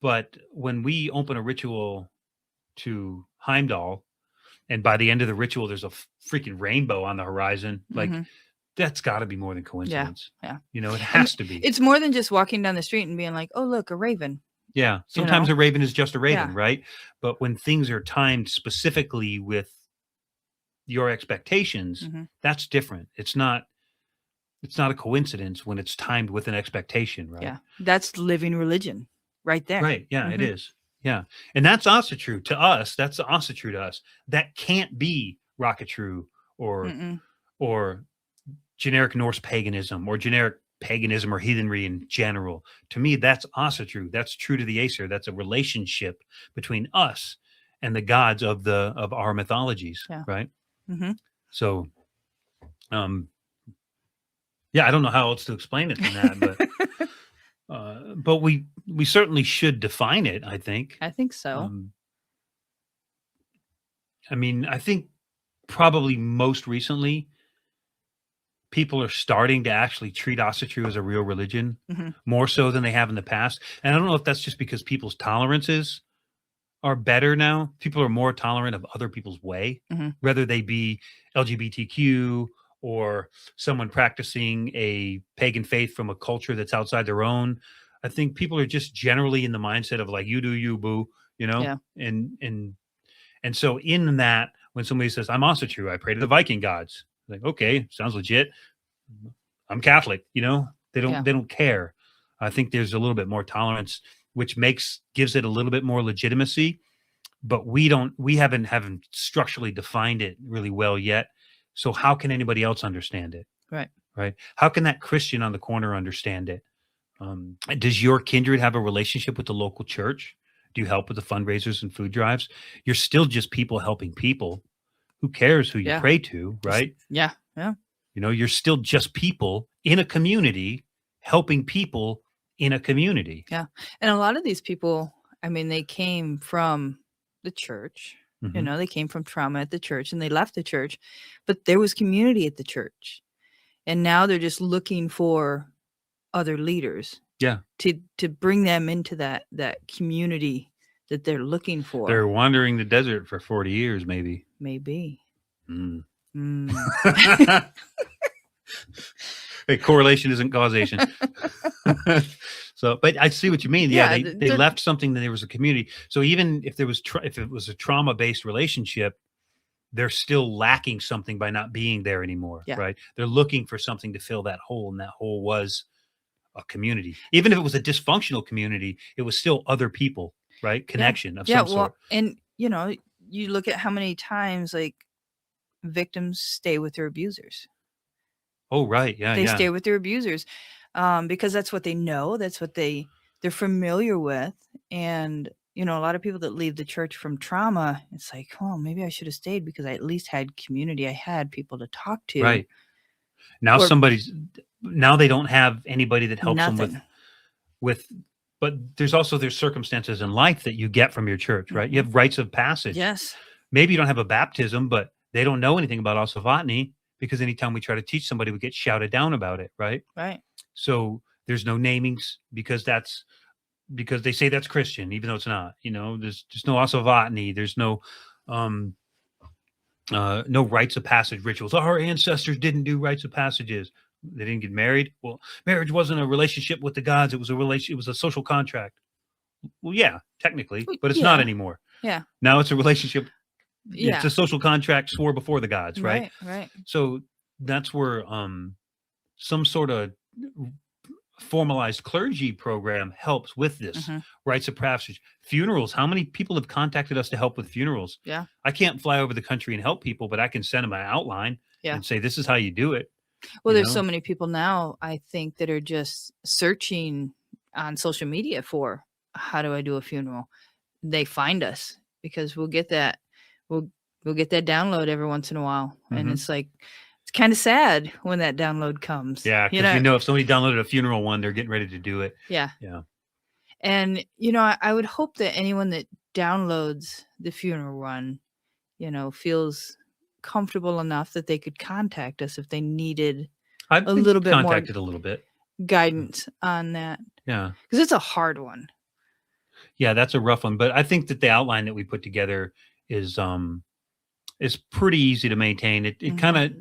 But when we open a ritual to Heimdall, and by the end of the ritual, there's a freaking rainbow on the horizon, like that's got to be more than coincidence. Yeah. It has to be. It's more than just walking down the street and being like, oh, look, a raven. Yeah. Sometimes a raven is just a raven, right? But when things are timed specifically with your expectations, that's different. It's not a coincidence when it's timed with an expectation, right? Yeah. That's living religion right there. Right. Yeah, it is. Yeah. And that's Asatru to us. That's Asatru to us. That can't be Rocketru or generic Norse paganism or generic paganism or heathenry in general. To me, that's Asatru. That's true to the Aesir. That's a relationship between us and the gods of our mythologies, right? Mm-hmm. So, I don't know how else to explain it than that, but we certainly should define it. I think so. I mean, I think probably most recently, people are starting to actually treat Asatru as a real religion more so than they have in the past. And I don't know if that's just because people's tolerances are better now. People are more tolerant of other people's way, whether they be LGBTQ or someone practicing a pagan faith from a culture that's outside their own. I think people are just generally in the mindset of like, you do you, boo, and so in that, when somebody says, I'm Asatru, I pray to the Viking gods. Like, okay, sounds legit. I'm Catholic, they don't care. I think there's a little bit more tolerance, which gives it a little bit more legitimacy, but we haven't structurally defined it really well yet. So how can anybody else understand it? Right. How can that Christian on the corner understand it? Does your kindred have a relationship with the local church? Do you help with the fundraisers and food drives? You're still just people helping people. Who cares who you Yeah. pray to, right? Yeah. You're still just people in a community helping people in a community. Yeah. And a lot of these people, I mean, they came from the church. Mhm. They came from trauma at the church and they left the church, but there was community at the church. And now they're just looking for other leaders. Yeah. To bring them into that community that they're looking for. They're wandering the desert for 40 years, maybe. Maybe. Hey, correlation isn't causation. So, but I see what you mean. Yeah, they left something that there was a community. So even if there was if it was a trauma-based relationship, they're still lacking something by not being there anymore, right? They're looking for something to fill that hole, and that hole was a community. Even if it was a dysfunctional community, it was still other people, right? Connection of some sort. And you look at how many times like victims stay with their abusers. Oh, right. Yeah. They stay with their abusers because that's what they know. That's what they're familiar with. And, a lot of people that leave the church from trauma, it's like, oh, maybe I should have stayed because I at least had community. I had people to talk to. Right. Now now they don't have anybody that helps them but there's circumstances in life that you get from your church, right? You have rites of passage. Yes. Maybe you don't have a baptism, but they don't know anything about Asatru because anytime we try to teach somebody, we get shouted down about it, right? Right. So there's no namings because they say that's Christian, even though it's not. There's just no Asatru. There's no no rites of passage rituals. Our ancestors didn't do rites of passages. They didn't get married. Well, marriage wasn't a relationship with the gods. It was it was a social contract. Well, yeah, technically, but it's not anymore. Yeah. Now it's a relationship. Yeah. It's a social contract swore before the gods, right? Right. So that's where some sort of formalized clergy program helps with this. Rites of passage. Funerals. How many people have contacted us to help with funerals? Yeah. I can't fly over the country and help people, but I can send them an outline and say, this is how you do it. Well, there's so many people now, I think, that are just searching on social media for how do I do a funeral? They find us because we'll get that download every once in a while. And it's like, it's kind of sad when that download comes. Yeah, because if somebody downloaded a funeral one, they're getting ready to do it. Yeah. Yeah. And, I would hope that anyone that downloads the funeral one, feels comfortable enough that they could contact us if they needed a little bit guidance on that. Yeah. Because it's a hard one. Yeah, that's a rough one. But I think that the outline that we put together is pretty easy to maintain. It kind of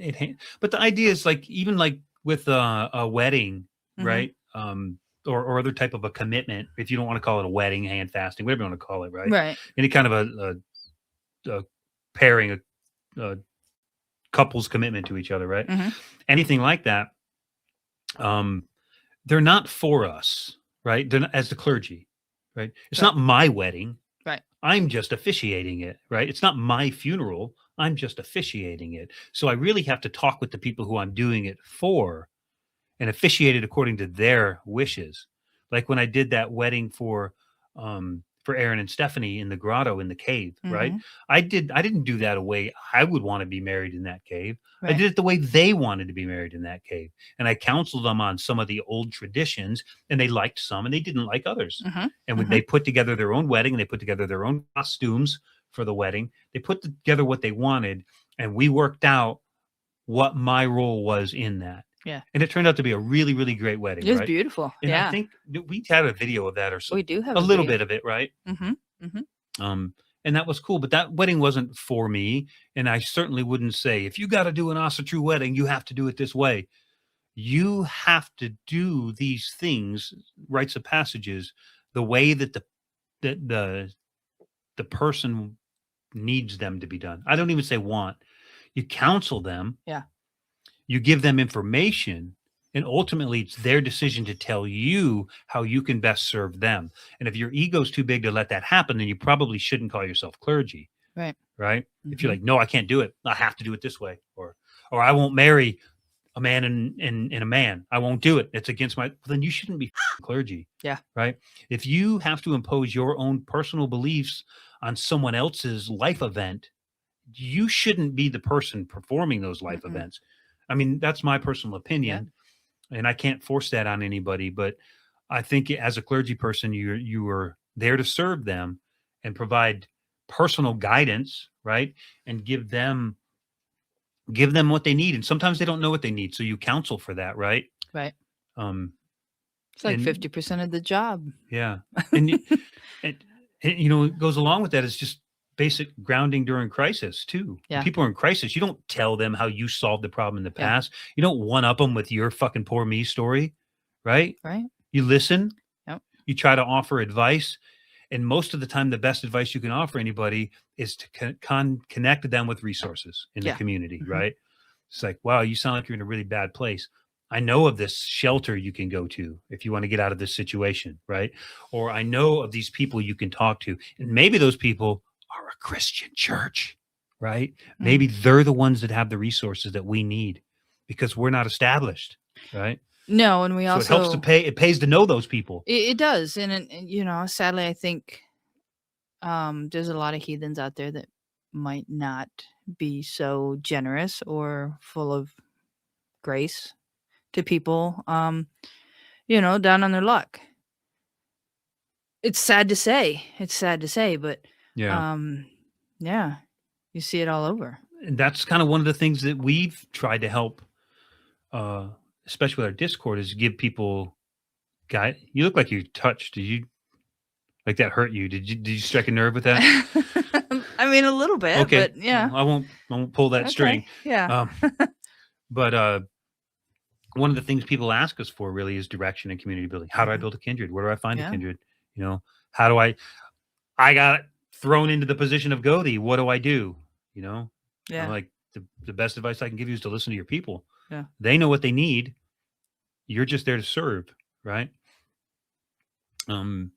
but the idea is even with a wedding, right? Or other type of a commitment, if you don't want to call it a wedding, hand fasting, whatever you want to call it, right? Right. Any kind of a pairing, a couple's commitment to each other, right? Anything like that, they're not for us, right? They're not, as the clergy, right? It's not my wedding. Right. I'm just officiating it, right? It's not my funeral. I'm just officiating it. So I really have to talk with the people who I'm doing it for and officiate it according to their wishes. Like when I did that wedding for Aaron and Stephanie in the grotto in the cave, right? I didn't do that a way I would want to be married in that cave. Right. I did it the way they wanted to be married in that cave. And I counseled them on some of the old traditions, and they liked some and they didn't like others. And when they put together their own wedding and they put together their own costumes for the wedding, they put together what they wanted, and we worked out what my role was in that. Yeah. And it turned out to be a really, really great wedding. It was beautiful. And I think we had a video of that or something. We do have a little bit of it, right? And that was cool. But that wedding wasn't for me. And I certainly wouldn't say, if you got to do an Asatru wedding, you have to do it this way. You have to do these things, rites of passages, the way that the person needs them to be done. I don't even say want. You counsel them. Yeah. You give them information, and ultimately it's their decision to tell you how you can best serve them. And if your ego's too big to let that happen, then you probably shouldn't call yourself clergy. Right. Right. If you're like, no, I can't do it. I have to do it this way. Or I won't marry a man and a man. I won't do it. It's against my. Then you shouldn't be clergy. Yeah. Right. If you have to impose your own personal beliefs on someone else's life event, you shouldn't be the person performing those life events. I mean, that's my personal opinion, and I can't force that on anybody. But I think as a clergy person, you are there to serve them and provide personal guidance, right, and give them what they need. And sometimes they don't know what they need, so you counsel for that, right? Right. It's like and 50% of the job. Yeah, and it goes along with that. It's just basic grounding during crisis too. Yeah. When people are in crisis, you don't tell them how you solved the problem in the past. You don't one up them with your fucking poor me story, right? Right. You listen. Yep. You try to offer advice, and most of the time, the best advice you can offer anybody is to connect them with resources in the community, right? It's like, wow, you sound like you're in a really bad place. I know of this shelter you can go to if you want to get out of this situation, right? Or I know of these people you can talk to, and maybe those people are a Christian church, right? Maybe they're the ones that have the resources that we need because we're not established, right? No, and we So also it helps to pay. It pays to know those people. It does, and sadly, I think there's a lot of heathens out there that might not be so generous or full of grace to people, down on their luck. It's sad to say, but you see it all over. And that's kind of one of the things that we've tried to help, especially with our Discord, is give people guide. You look like you're touched. Did you like that hurt you? Did you strike a nerve with that? I mean, a little bit, okay. but yeah. I won't pull that string. Yeah. But one of the things people ask us for really is direction and community building. How do I build a kindred? Where do I find a kindred? How do I got thrown into the position of Gothi. What do I do? I'm like, the best advice I can give you is to listen to your people. Yeah. They know what they need. You're just there to serve. Right. And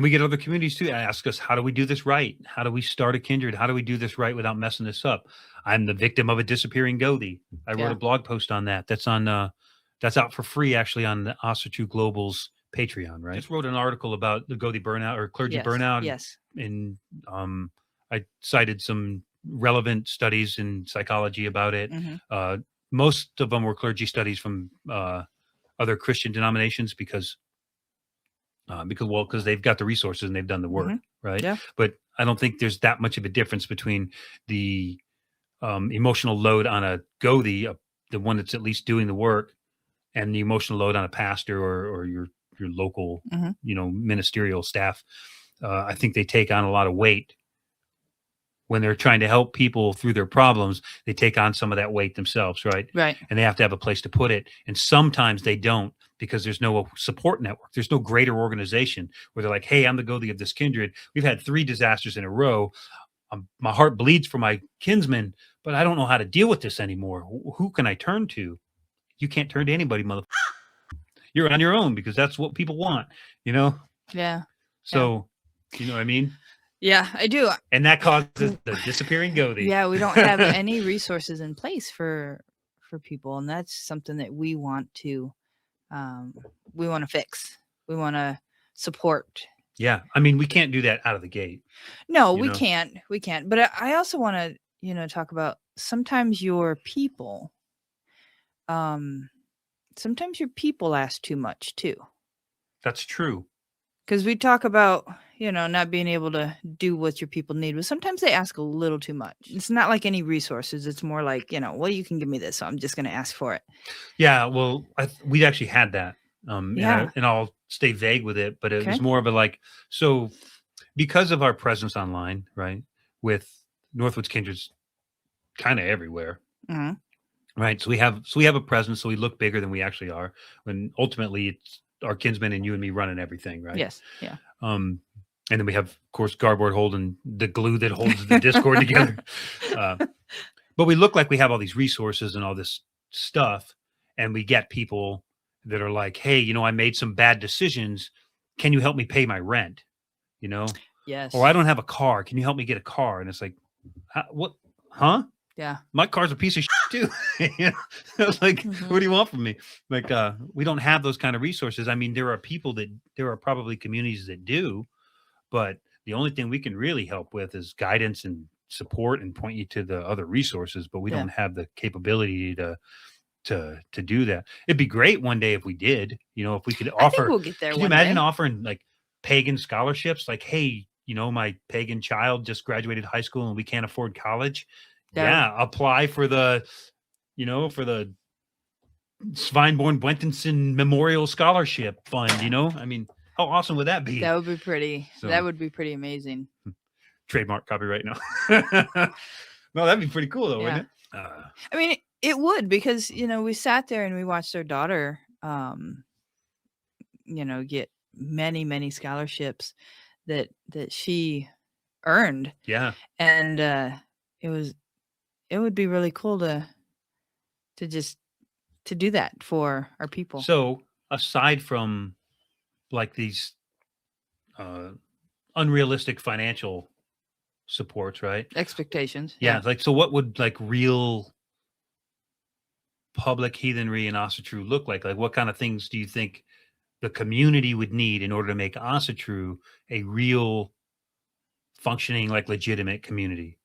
we get other communities too ask us, how do we do this right? How do we start a kindred? How do we do this right without messing this up? I'm the victim of a disappearing Gothi. I wrote a blog post on that. That's out for free actually on the Asatru Global's Patreon, right? I just wrote an article about the Gothi burnout or clergy burnout. Yes. And I cited some relevant studies in psychology about it. Most of them were clergy studies from other Christian denominations because they've got the resources and they've done the work, right? Yeah. But I don't think there's that much of a difference between the emotional load on a Gothi, the one that's at least doing the work, and the emotional load on a pastor or your local, ministerial staff. I think they take on a lot of weight when they're trying to help people through their problems. They take on some of that weight themselves, right? Right. And they have to have a place to put it. And sometimes they don't, because there's no support network. There's no greater organization where they're like, hey, I'm the Gothi of this kindred. We've had 3 disasters in a row. My heart bleeds for my kinsmen, but I don't know how to deal with this anymore. Who can I turn to? You can't turn to anybody, motherfucker. You're on your own because that's what people want, Yeah. So, you know what I mean? Yeah, I do. And that causes the disappearing Gothi. Yeah, we don't have any resources in place for people, and that's something that we want to fix. We want to support. Yeah, I mean, we can't do that out of the gate. No, we can't. But I also want to, talk about sometimes your people. Sometimes your people ask too much too. That's true. Because we talk about, not being able to do what your people need. But sometimes they ask a little too much. It's not like any resources. It's more like, well, you can give me this, so I'm just going to ask for it. Yeah, well, we actually had that. And I'll stay vague with it, but it was more of a so because of our presence online, right, with Northwoods Kindreds kind of everywhere. Mm-hmm. Right. So we have a presence, so we look bigger than we actually are, when ultimately it's our kinsmen and you and me running everything, right? Yes. Yeah. And then we have, of course, Garboard holding the glue that holds the Discord together. But we look like we have all these resources and all this stuff, and we get people that are like, hey, I made some bad decisions. Can you help me pay my rent? Yes. Or I don't have a car. Can you help me get a car? And it's like, what? Huh? Yeah. My car's a piece of shit too. You know? I was like, what do you want from me? Like, we don't have those kind of resources. I mean, there are probably communities that do, but the only thing we can really help with is guidance and support and point you to the other resources, but we don't have the capability to do that. It'd be great one day if we did, if we could offer. I think we'll get there. Can you imagine offering like pagan scholarships? Like, hey, my pagan child just graduated high school and we can't afford college. Yeah, apply for the Svineborn Bwentenson Memorial Scholarship Fund. I mean, how awesome would that be? That would be pretty. That would be pretty amazing. Trademark, copyright, no. No, that'd be pretty cool though, wouldn't it? I mean, it would, because we sat there and we watched our daughter, get many, many scholarships that she earned. Yeah, and it would be really cool to do that for our people. So aside from like these unrealistic financial supports, right? Expectations. Yeah. Like, so what would like real public heathenry in Asatru look like? Like, what kind of things do you think the community would need in order to make Asatru a real functioning, like legitimate community?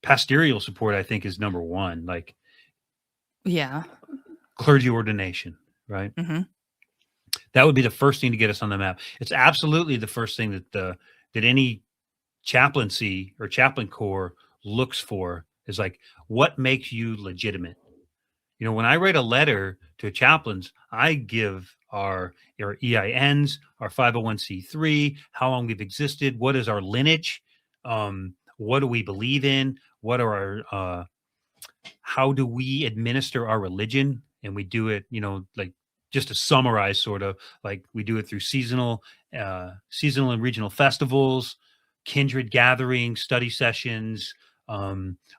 Pastoral support, I think, is number one. Like, clergy ordination, right? That would be the first thing to get us on the map. It's absolutely the first thing that any chaplaincy or chaplain corps looks for, is like, what makes you legitimate? When I write a letter to chaplains, I give our EINs, our 501c3, how long we've existed, what is our lineage, what do we believe in, what are our how do we administer our religion? And we do it, like, just to summarize, sort of like we do it through seasonal and regional festivals, kindred gatherings, study sessions,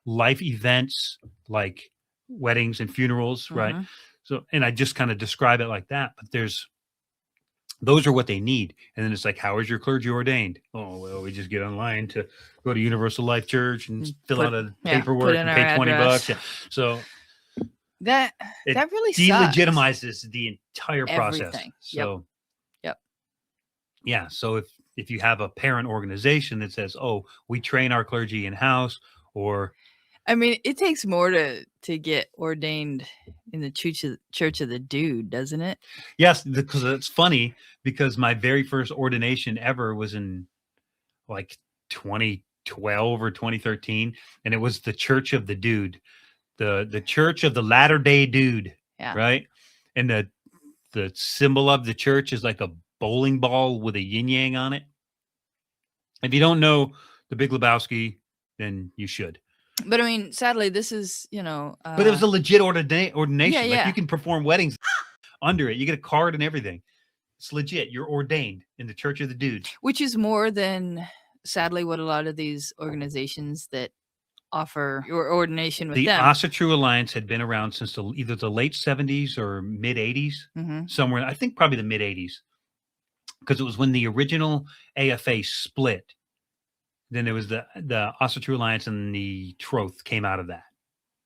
life events like weddings and funerals, right? So, and I just kind of describe it like that, but those are what they need. And then it's like, how is your clergy ordained? Oh, well, we just get online to go to Universal Life Church and fill out a paperwork and pay $20. Yeah. So that really delegitimizes the entire process. Everything. So, yeah. So if you have a parent organization that says, oh, we train our clergy in house, or, I mean, it takes more to get ordained in the Church of the Dude, doesn't it? Yes, because it's funny, because my very first ordination ever was in like 2012 or 2013, and it was the Church of the Dude, the Church of the Latter-day Dude, right? And the symbol of the church is like a bowling ball with a yin yang on it. If you don't know the Big Lebowski, then you should. But I mean, sadly, this is, but it was a legit ordination. Yeah, like, you can perform weddings under it. You get a card and everything. It's legit. You're ordained in the Church of the Dude. Which is more than, sadly, what a lot of these organizations that offer your ordination with them. The Asatru Alliance had been around since either the late 70s or mid 80s, somewhere. I think probably the mid 80s, because it was when the original AFA split. Then there was the Asatru Alliance, and the Troth came out of that,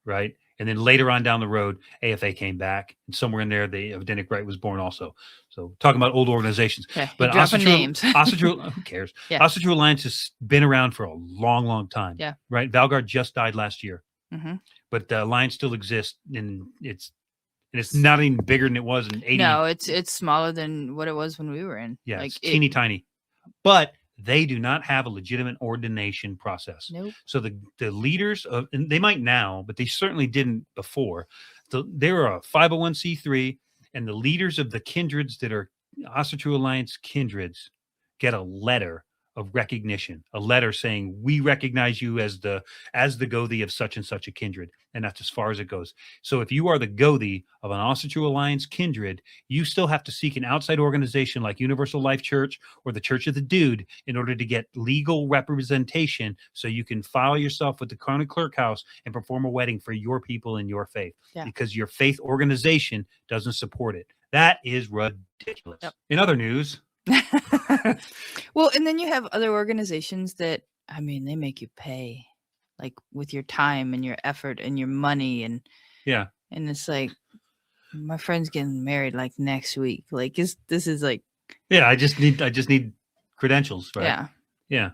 right? And then later on down the road, AFA came back, and somewhere in there, the Edenic Rite was born also. So talking about old organizations. Okay, but Asatru, who cares? Yeah. Asatru Alliance has been around for a long, long time. Yeah. Right? Valgard just died last year. But the Alliance still exists, and it's not even bigger than it was in 80. No, it's smaller than what it was when we were in. Yeah, like, it's teeny tiny. But they do not have a legitimate ordination process. Nope. So the leaders of, and they might now, but they certainly didn't before. They're a 501c3, and the leaders of the kindreds that are Asatru Alliance kindreds get a letter of recognition, a letter saying, we recognize you as the Gothi of such and such a kindred. And that's as far as it goes. So if you are the Gothi of an Asatru Alliance kindred, you still have to seek an outside organization like Universal Life Church or the Church of the Dude in order to get legal representation, so you can file yourself with the county clerk house and perform a wedding for your people in your faith, because your faith organization doesn't support it. That is ridiculous. Yep. In other news, well, and then you have other organizations that, I mean, they make you pay like with your time and your effort and your money, and it's like, my friend's getting married like next week. Like, this is like, I just need credentials, right? Yeah.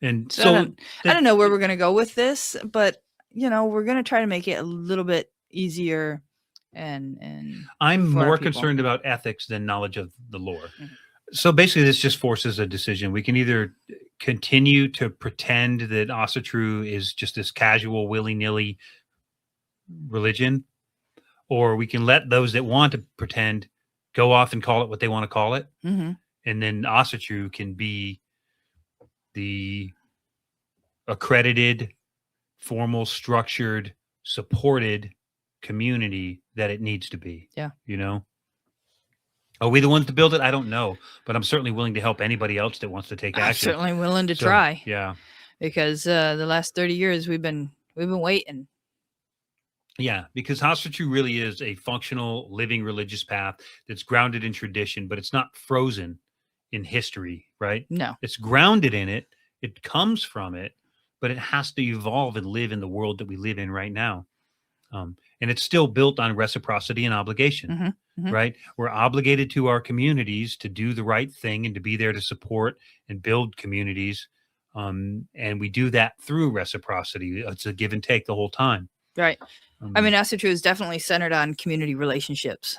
And so I don't know where we're gonna go with this, but we're gonna try to make it a little bit easier. And I'm more concerned about ethics than knowledge of the lore. Mm-hmm. So basically, this just forces a decision. We can either continue to pretend that Asatru is just this casual, willy-nilly religion, or we can let those that want to pretend go off and call it what they want to call it. Mm-hmm. And then Asatru can be the accredited, formal, structured, supported community that it needs to be. Yeah. Are we the ones to build it? I don't know, but I'm certainly willing to help anybody else that wants to take action. I'm certainly willing to try. Yeah. Because the last 30 years we've been waiting. Yeah, because Asatru really is a functional, living religious path that's grounded in tradition, but it's not frozen in history, right? No. It's grounded in it. It comes from it, but it has to evolve and live in the world that we live in right now. And it's still built on reciprocity and obligation, mm-hmm. right? We're obligated to our communities to do the right thing and to be there to support and build communities. And we do that through reciprocity. It's a give and take the whole time. Right. I mean, Asatru is definitely centered on community relationships.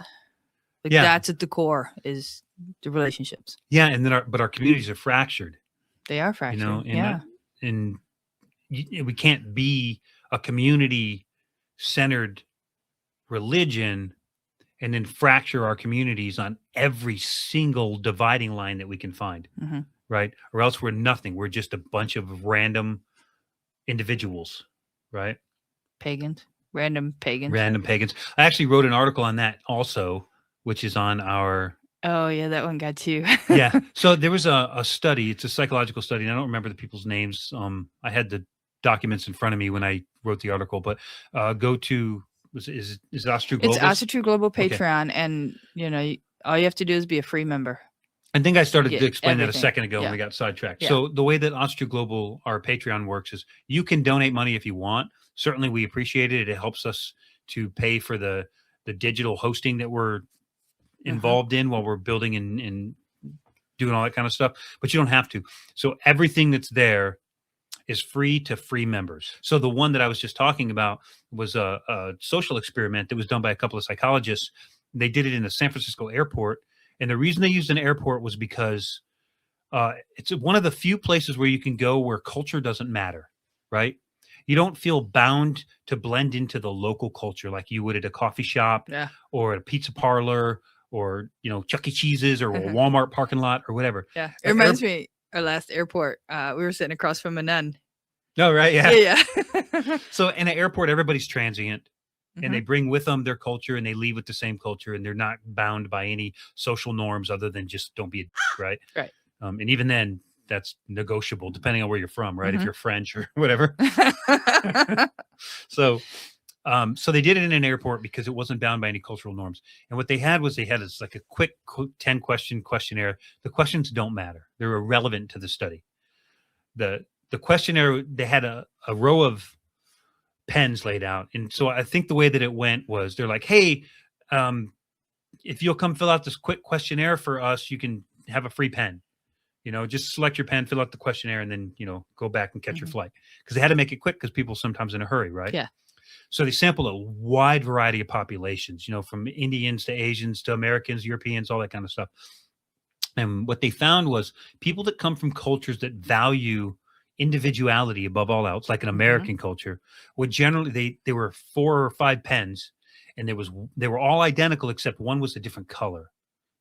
That's at the core, is the relationships. Yeah. And then our communities are fractured. They are fractured. And we can't be a community centered religion and then fracture our communities on every single dividing line that we can find, right? Or else we're nothing. We're just a bunch of random individuals, right? Random pagans. I actually wrote an article on that also, which is on our... Oh, yeah, that one got you. Yeah. So there was a study. It's a psychological study, and I don't remember the people's names. I had the documents in front of me when I wrote the article, but go to... Is Asatru Global? It's Asatru Global Patreon, and all you have to do is be a free member. I think I started to explain that a second ago when we got sidetracked. Yeah. So the way that Asatru Global, our Patreon, works is you can donate money if you want. Certainly, we appreciate it. It helps us to pay for the digital hosting that we're involved in while we're building and doing all that kind of stuff. But you don't have to. So everything that's there is free to free members. So the one that I was just talking about was a social experiment that was done by a couple of psychologists. They did it in the San Francisco airport. And the reason they used an airport was because it's one of the few places where you can go where culture doesn't matter, right? You don't feel bound to blend into the local culture like you would at a coffee shop or at a pizza parlor or, Chuck E. Cheese's or a Walmart parking lot or whatever. Yeah. It reminds me, our last airport, we were sitting across from a nun. Oh, right. Yeah. Yeah. So in an airport, everybody's transient. And they bring with them their culture and they leave with the same culture and they're not bound by any social norms other than just don't be a right? Right. And even then, that's negotiable depending on where you're from, right? If you're French or whatever. So they did it in an airport because it wasn't bound by any cultural norms. And what they had was this like a quick 10 question questionnaire. The questions don't matter. They're irrelevant to the study. The questionnaire, they had a row of pens laid out. And so I think the way that it went was they're like, hey, if you'll come fill out this quick questionnaire for us, you can have a free pen. Just select your pen, fill out the questionnaire, and then, go back and catch your flight. Because they had to make it quick because people sometimes in a hurry, right? Yeah. So they sampled a wide variety of populations, from Indians to Asians to Americans, Europeans, all that kind of stuff. And what they found was people that come from cultures that value individuality above all else, like an American culture, would generally they were 4 or 5 pens, and they were all identical except one was a different color.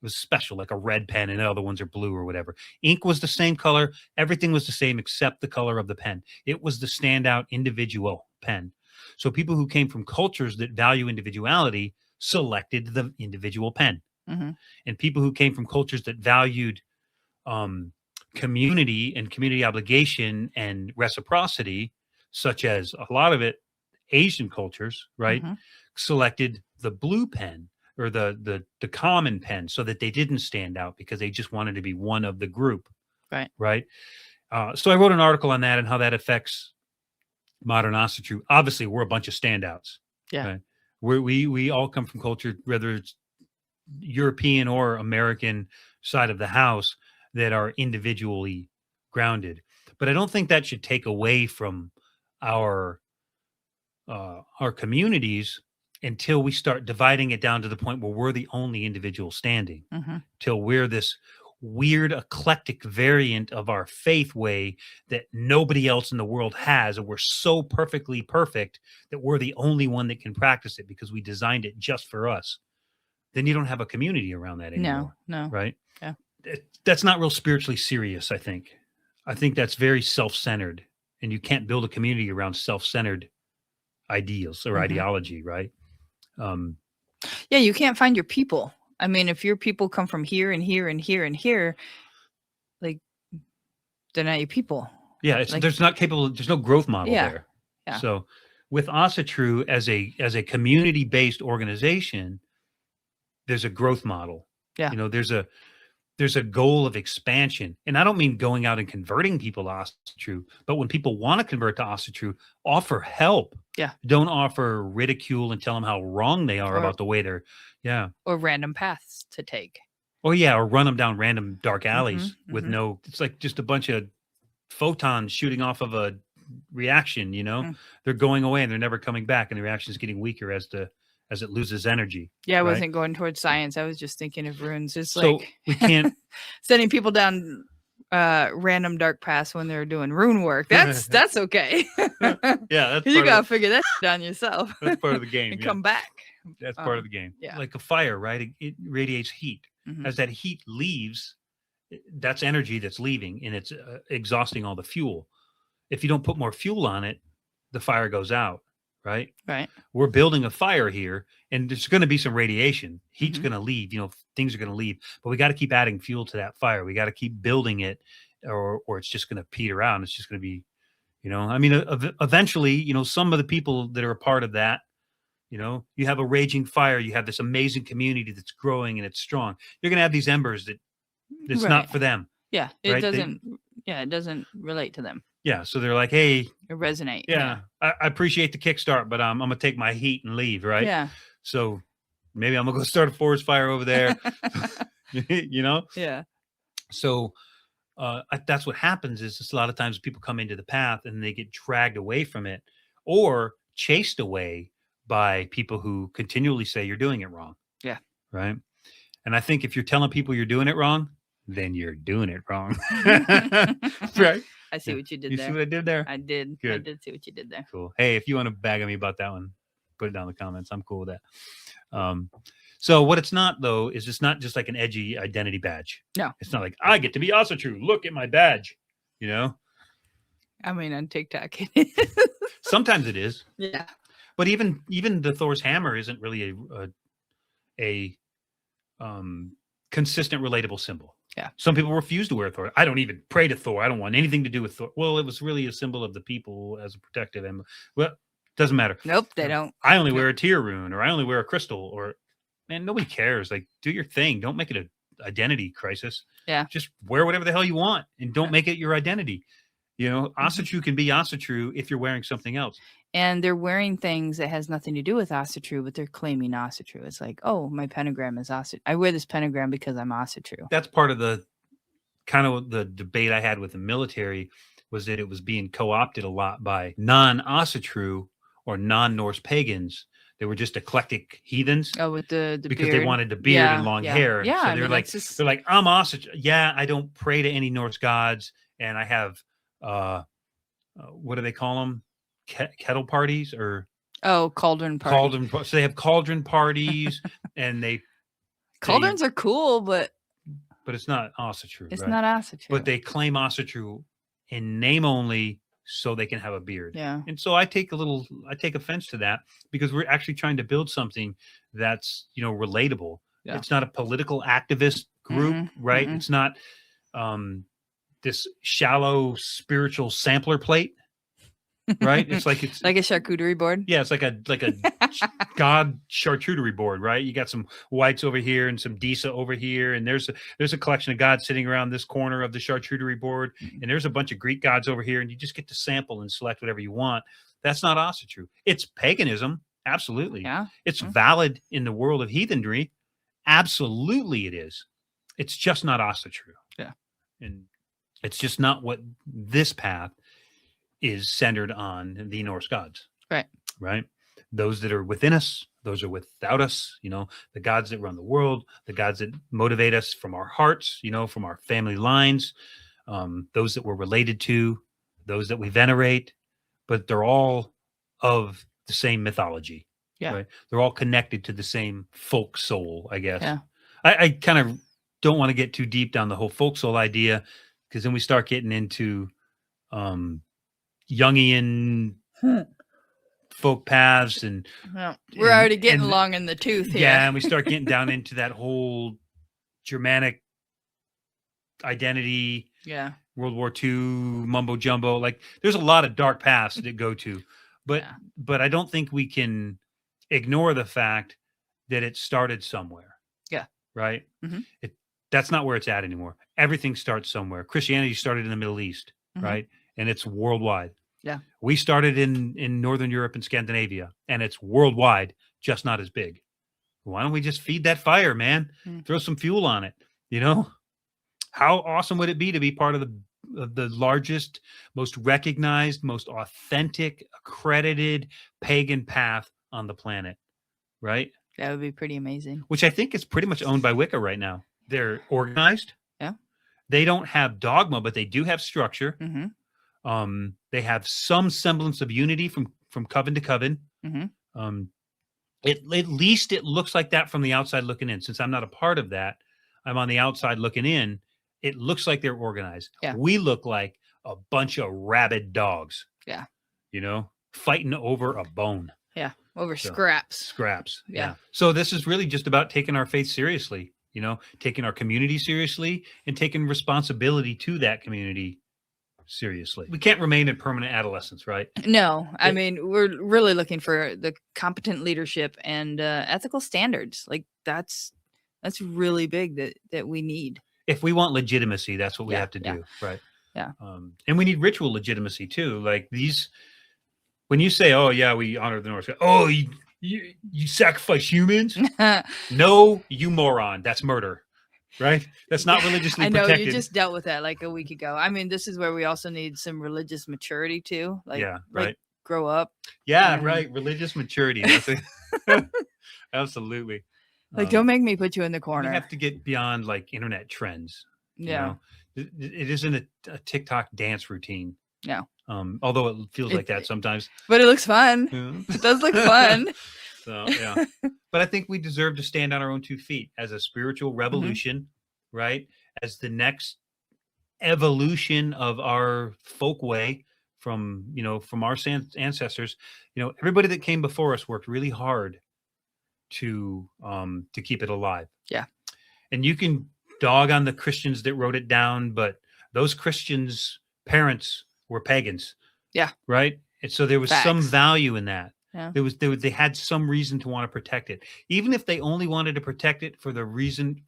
It was special, like a red pen, and the other ones are blue or whatever. Ink was the same color. Everything was the same except the color of the pen. It was the standout individual pen. So people who came from cultures that value individuality selected the individual pen. And people who came from cultures that valued community and community obligation and reciprocity, such as a lot of it Asian cultures, right, selected the blue pen or the common pen so that they didn't stand out because they just wanted to be one of the group. Right. Right. So I wrote an article on that and how that affects modern Asatru. Obviously, we're a bunch of standouts. Yeah. Right? We all come from culture, whether it's European or American side of the house, that are individually grounded. But I don't think that should take away from our communities until we start dividing it down to the point where we're the only individual standing, till we're this weird eclectic variant of our faith way that nobody else in the world has, and we're so perfectly perfect that we're the only one that can practice it because we designed it just for us. Then you don't have a community around that anymore. No. Right? Yeah. That's not real spiritually serious, I think. I think that's very self-centered, and you can't build a community around self-centered ideals or ideology, right? Yeah, you can't find your people. I mean, if your people come from here and here and here and here, like, they're not your people. Yeah, it's Like, there's no growth model there. Yeah. So with Asatru as a community-based organization, there's a growth model. Yeah. You know, there's a goal of expansion. And I don't mean going out and converting people to Asatru, but when people want to convert to Asatru, offer help. Yeah. Don't offer ridicule and tell them how wrong they are about the way they're, or random paths to take. Or run them down random dark alleys with it's like just a bunch of photons shooting off of a reaction, you know? They're going away and they're never coming back, and the reaction is getting weaker as it loses energy. Yeah, I wasn't going towards science. I was just thinking of runes. It's so like we can't sending people down random dark paths when they're doing rune work. That's okay. That's you gotta figure that on yourself. That's part of the game. And come back. That's part of the game. Yeah. Like a fire, right? It radiates heat. As that heat leaves, that's energy that's leaving, and it's exhausting all the fuel. If you don't put more fuel on it, the fire goes out, right? Right. We're building a fire here, and there's going to be some radiation. Heat's going to leave, things are going to leave, but we got to keep adding fuel to that fire. We got to keep building it, or it's just going to peter out. It's just going to be, eventually, some of the people that are a part of that, you have a raging fire, you have this amazing community that's growing and it's strong. You're going to have these embers that's not for them. Yeah. It doesn't. It doesn't relate to them. Yeah. So they're like, hey, it resonate. Yeah. I appreciate the kickstart, but I'm going to take my heat and leave. Right. Yeah. So maybe I'm going to go start a forest fire over there, Yeah. So that's what happens is just a lot of times people come into the path and they get dragged away from it or chased away by people who continually say you're doing it wrong. Yeah. Right. And I think if you're telling people you're doing it wrong, then you're doing it wrong. Right. I see what you did You there. see what I did there? I did. Good. I did see what you did there. Cool. Hey, if you want to bag on me about that one, put it down in the comments. I'm cool with that. So what it's not, though, is it's not just like an edgy identity badge. No. It's not like, I get to be Asatru. Look at my badge. I mean, on TikTok. Sometimes it is. Yeah. But even the Thor's hammer isn't really a consistent, relatable symbol. Yeah. Some people refuse to wear Thor. I don't even pray to Thor. I don't want anything to do with Thor. Well, it was really a symbol of the people as a protective emblem. Well, doesn't matter. Nope, they don't. I only wear a tear rune, or I only wear a crystal, or man, nobody cares. Like, do your thing. Don't make it an identity crisis. Yeah. Just wear whatever the hell you want, and don't make it your identity. Asatru can be Asatru if you're wearing something else. And they're wearing things that has nothing to do with Asatru, but they're claiming Asatru. It's like, oh, my pentagram is Asatru. I wear this pentagram because I'm Asatru. That's part of the kind of the debate I had with the military, was that it was being co-opted a lot by non-Asatru or non-Norse pagans. They were just eclectic heathens. Oh, with the because beard. they wanted the beard and long hair. Yeah, so they're like, I'm Asatru. Yeah, I don't pray to any Norse gods, and I have what do they call them? Kettle parties or cauldron parties. So they have cauldron parties, and cauldrons are cool, but it's not Asatru. It's right? not Asatru. But they claim Asatru in name only, so they can have a beard. Yeah. And so I take offense to that, because we're actually trying to build something that's relatable. Yeah. It's not a political activist group, right? It's not this shallow spiritual sampler plate. Right, it's like a charcuterie board. Yeah, it's like a god charcuterie board, right? You got some whites over here and some Disa over here, and there's a collection of gods sitting around this corner of the charcuterie board, and there's a bunch of Greek gods over here, and you just get to sample and select whatever you want. That's not Asatru. It's paganism. Absolutely. Yeah. It's valid in the world of heathenry. Absolutely it is. It's just not Asatru. Yeah. And it's just not what this path is centered on, the Norse gods. Right. Right. Those that are within us, those are without us, the gods that run the world, the gods that motivate us from our hearts, from our family lines, those that we're related to, those that we venerate, but they're all of the same mythology. Yeah. Right? They're all connected to the same folk soul, I guess. Yeah. I kind of don't want to get too deep down the whole folk soul idea, because then we start getting into Jungian folk paths, and we're already getting long in the tooth here. Yeah, and we start getting down into that whole Germanic identity. Yeah. World War II mumbo jumbo. Like, there's a lot of dark paths to go to, but I don't think we can ignore the fact that it started somewhere. Yeah. Right. Mm-hmm. That's not where it's at anymore. Everything starts somewhere. Christianity started in the Middle East, right? And it's worldwide. Yeah. We started in Northern Europe and Scandinavia, and it's worldwide, just not as big. Why don't we just feed that fire, man? Throw some fuel on it. How awesome would it be to be part of the largest, most recognized, most authentic, accredited pagan path on the planet, right? That would be pretty amazing. Which I think is pretty much owned by Wicca right now. They're organized. Yeah. They don't have dogma, but they do have structure. Mm-hmm. They have some semblance of unity from coven to coven. Mm-hmm. At least it looks like that from the outside looking in. Since I'm not a part of that, I'm on the outside looking in. It looks like they're organized. Yeah. We look like a bunch of rabid dogs. Yeah. Fighting over a bone. Yeah. Over scraps. Scraps. Yeah. So this is really just about taking our faith seriously, taking our community seriously, and taking responsibility to that community seriously. We can't remain in permanent adolescence, right? No, I mean, we're really looking for the competent leadership and ethical standards. Like that's really big that we need. If we want legitimacy, that's what we have to do, right? Yeah. And we need ritual legitimacy too. Like these, when you say, "Oh yeah, we honor the North," oh, you sacrifice humans? No, you moron. That's murder. Right? That's not religiously I know protected. you just dealt with that like a week ago. I mean, this is where we also need some religious maturity too. Like, right. Grow up. Yeah, right. Religious maturity. Absolutely. Like, don't make me put you in the corner. We have to get beyond like internet trends. Yeah. It isn't a TikTok dance routine. No. Although it feels like that sometimes. But it looks fun. It does look fun. So, yeah. But I think we deserve to stand on our own 2 feet as a spiritual revolution, right? As the next evolution of our folk way from our ancestors. Everybody that came before us worked really hard to keep it alive. Yeah. And you can dog on the Christians that wrote it down, but those Christians' parents were pagans. Yeah. Right? And so there was some value in that. Yeah. They had some reason to want to protect it, even if they only wanted to protect it for the reason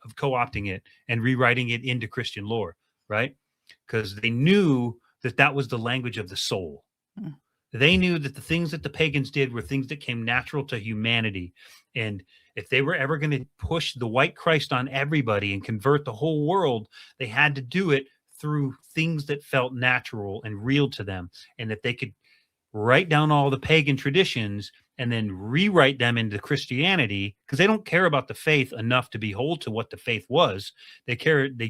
of co-opting it and rewriting it into Christian lore, right? Because they knew that was the language of the soul. They knew that the things that the pagans did were things that came natural to humanity, and if they were ever going to push the white Christ on everybody and convert the whole world, they had to do it through things that felt natural and real to them, and that they could write down all the pagan traditions and then rewrite them into Christianity, because they don't care about the faith enough to behold to what the faith was. They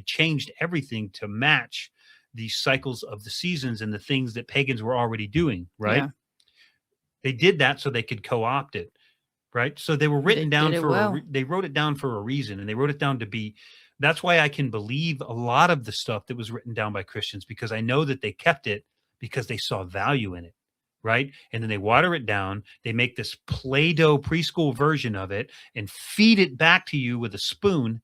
changed everything to match the cycles of the seasons and the things that pagans were already doing, right? Yeah. They did that so they could co-opt it, right? So they were written down they wrote it down for a reason, and they wrote it down to be. That's why I can believe a lot of the stuff that was written down by Christians, because I know that they kept it because they saw value in it. Right. And then they water it down. They make this Play-Doh preschool version of it and feed it back to you with a spoon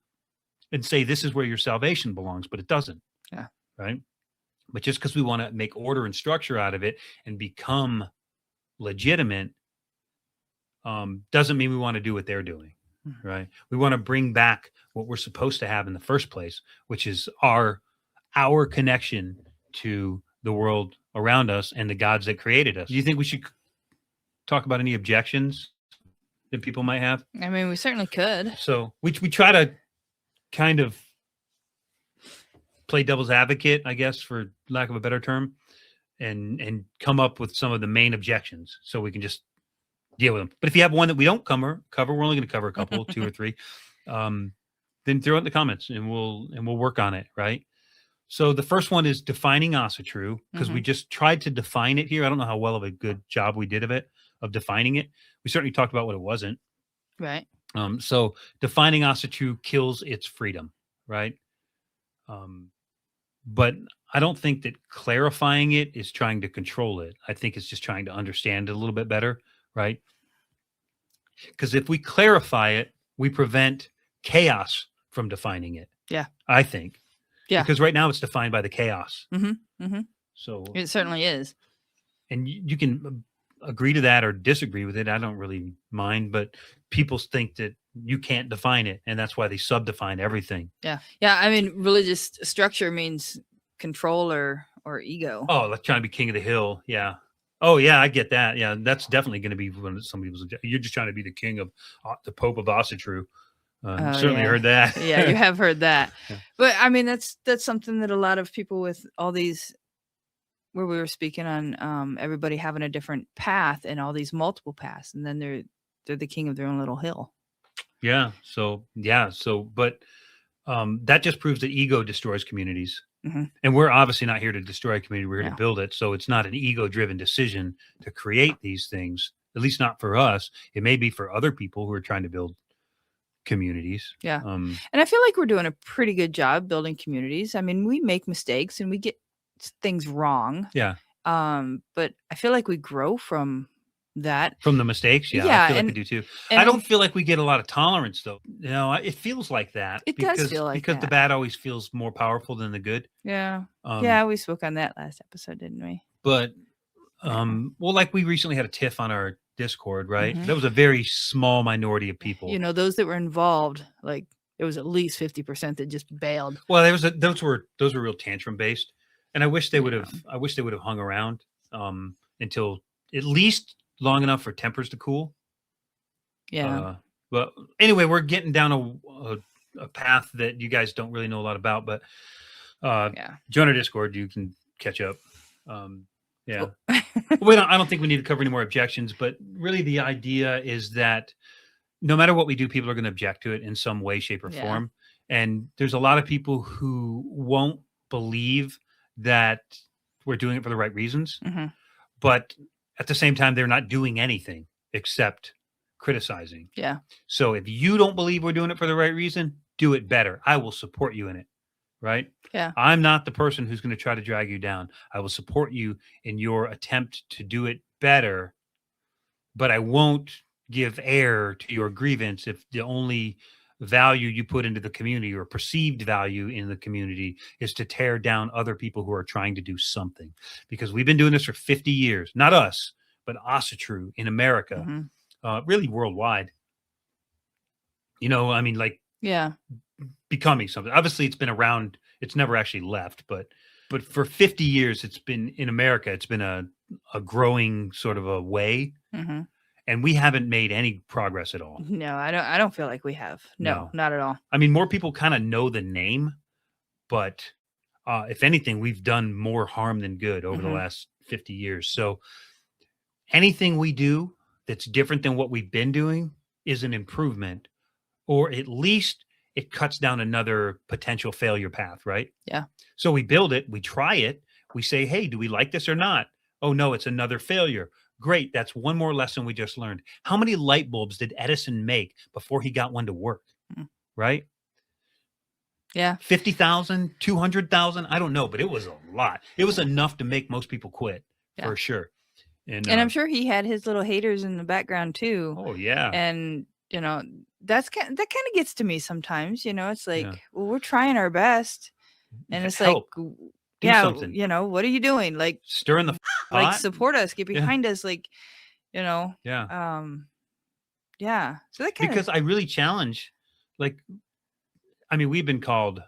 and say, this is where your salvation belongs. But it doesn't. Yeah. Right. But just because we want to make order and structure out of it and become legitimate doesn't mean we want to do what they're doing. Right. We want to bring back what we're supposed to have in the first place, which is our connection to the world around us and the gods that created us. Do you think we should talk about any objections that people might have? I mean, we certainly could. So we try to kind of play devil's advocate, I guess, for lack of a better term, and come up with some of the main objections so we can just deal with them. But if you have one that we don't cover, we're only going to cover a couple, 2 or 3, then throw it in the comments and we'll work on it, right? So the first one is defining Asatru, because we just tried to define it here. I don't know how well of a good job we did of defining it. We certainly talked about what it wasn't. Right. So defining Asatru kills its freedom, right? But I don't think that clarifying it is trying to control it. I think it's just trying to understand it a little bit better, right? Because if we clarify it, we prevent chaos from defining it. Yeah. I think. Yeah. Because right now it's defined by the chaos. So it certainly is. And you can agree to that or disagree with it. I don't really mind, but people think that you can't define it, and that's why they subdefine everything. Yeah. I mean, religious structure means control or ego. Oh, like trying to be king of the hill. Yeah. Oh, yeah, I get that. Yeah, that's definitely going to be when somebody was. You're just trying to be the king of the Pope of Asatru. Certainly heard that. Yeah, you have heard that. Yeah. But I mean, that's something that a lot of people with all these, where we were speaking on everybody having a different path and all these multiple paths, and then they're the king of their own little hill. Yeah. But that just proves that ego destroys communities. And we're obviously not here to destroy a community. We're here to build it. So it's not an ego-driven decision to create these things, at least not for us. It may be for other people who are trying to build communities. Yeah. And I feel like we're doing a pretty good job building communities. I mean, we make mistakes and we get things wrong. Yeah. But I feel like we grow from that. From the mistakes? Yeah, I feel like we do too. I don't feel like we get a lot of tolerance, though. You know, it feels like that. It does feel like because that. the bad always feels more powerful than the good. Yeah. We spoke on that last episode, didn't we? But, well, like we recently had a tiff on our Discord, right? That was a very small minority of people. You know, those that were involved, like it was at least 50% that just bailed. Well, those were real tantrum based, and I wish they would have hung around until at least long enough for tempers to cool. Yeah. But anyway, we're getting down a path that you guys don't really know a lot about, but join our Discord. You can catch up. Yeah. I don't think we need to cover any more objections, but really the idea is that no matter what we do, people are going to object to it in some way, shape, or form. And there's a lot of people who won't believe that we're doing it for the right reasons. But at the same time, they're not doing anything except criticizing. Yeah. So if you don't believe we're doing it for the right reason, do it better. I will support you in it. Right? Yeah. I'm not the person who's going to try to drag you down. I will support you in your attempt to do it better, but I won't give air to your grievance if the only value you put into the community or perceived value in the community is to tear down other people who are trying to do something. Because we've been doing this for 50 years. Not us, but Asatru in America, really worldwide. You know, I mean, like, becoming something. Obviously, it's been around. It's never actually left, but for 50 years, it's been in America. It's been a growing sort of a way, and we haven't made any progress at all. No, I don't feel like we have. No, not at all. I mean, more people kind of know the name, but if anything, we've done more harm than good over the last 50 years. So anything we do that's different than what we've been doing is an improvement, or at least it cuts down another potential failure path, right? Yeah. So we build it, we try it, we say, hey, do we like this or not? Oh, no, it's another failure. Great. That's one more lesson we just learned. How many light bulbs did Edison make before he got one to work? Right? Yeah. 50,000, 200,000. I don't know, but it was a lot. It was enough to make most people quit for sure. And I'm sure he had his little haters in the background too. Oh, yeah. And, you know, that kind of gets to me sometimes. You know, it's like, well, we're trying our best, and it's like, something. You know, what are you doing? Like stirring the like pot? Support us, get behind us, like, you know. So that kind because I really challenge, like, I mean, we've been called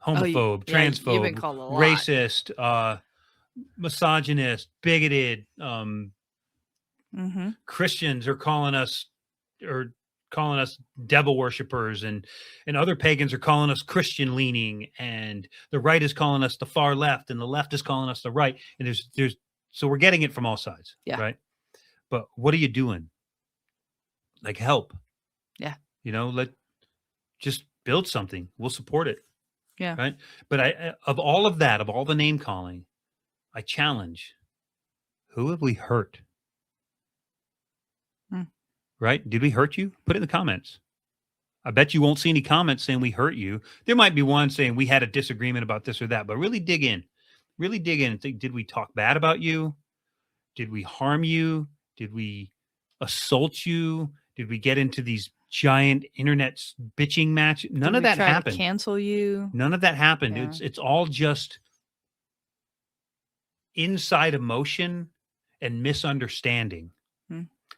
homophobe, transphobe, you've been called a lot. racist, misogynist, bigoted. Mm-hmm. Christians are calling us devil worshippers, and other pagans are calling us Christian leaning, and the right is calling us the far left, and the left is calling us the right. And there's so we're getting it from all sides, Yeah. right? But what are you doing? Like, help. Yeah. Just build something. We'll support it. Yeah. Right. But of all of that, of all the name calling, I challenge, who have we hurt? Right? Did we hurt you? Put it in the comments. I bet you won't see any comments saying we hurt you. There might be one saying we had a disagreement about this or that, but really dig in. Really dig in and think, did we talk bad about you? Did we harm you? Did we assault you? Did we get into these giant internet bitching matches? None of that happened. Cancel you? None of that happened. Yeah. It's all just inside emotion and misunderstanding.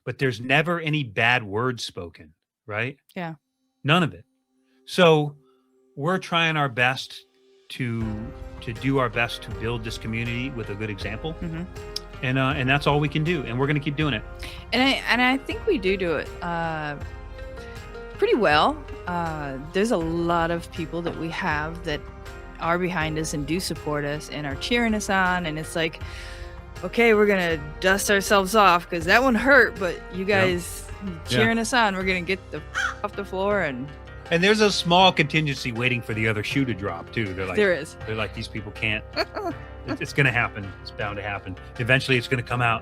But there's never any bad words spoken, right? Yeah. None of it. So we're trying our best to do our best to build this community with a good example. Mm-hmm. And that's all we can do. And we're going to keep doing it. And I think we do it pretty well. There's a lot of people that we have that are behind us and do support us and are cheering us on. And it's like, okay, we're going to dust ourselves off because that one hurt, but you guys cheering us on. We're going to get the off the floor. And there's a small contingency waiting for the other shoe to drop too. They're like, there is. They're like, these people can't. It's going to happen. It's bound to happen. Eventually it's going to come out.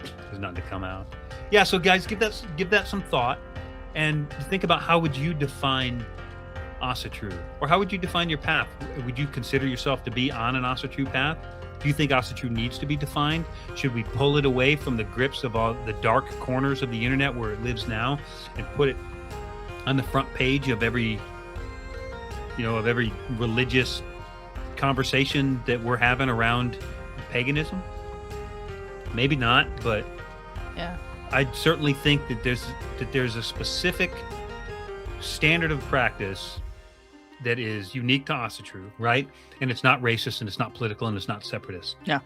There's nothing to come out. Yeah. So guys, give that some thought and think about, how would you define Asatru, or how would you define your path? Would you consider yourself to be on an Asatru path? Do you think Asatru needs to be defined? Should we pull it away from the grips of all the dark corners of the internet where it lives now and put it on the front page of every religious conversation that we're having around paganism? Maybe not, but yeah, I certainly think that there's a specific standard of practice that is unique to Asatru, right? And it's not racist, and it's not political, and it's not separatist. Yeah.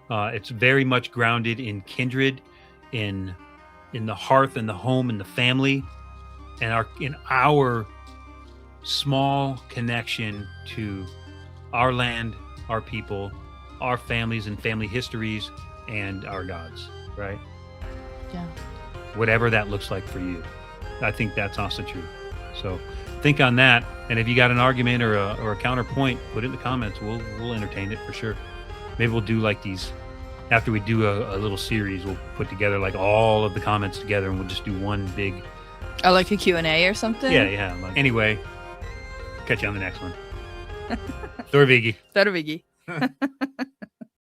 It's very much grounded in kindred, in the hearth and the home and the family, and in our small connection to our land, our people, our families and family histories, and our gods, right? Yeah. Whatever that looks like for you. I think that's Asatru. So think on that, and if you got an argument or a counterpoint, put it in the comments. We'll entertain it for sure. Maybe we'll do like these after we do a little series. We'll put together like all of the comments together, and we'll just do one big. Oh, like a Q&A or something? Yeah. Anyway, catch you on the next one. Thor Vigi.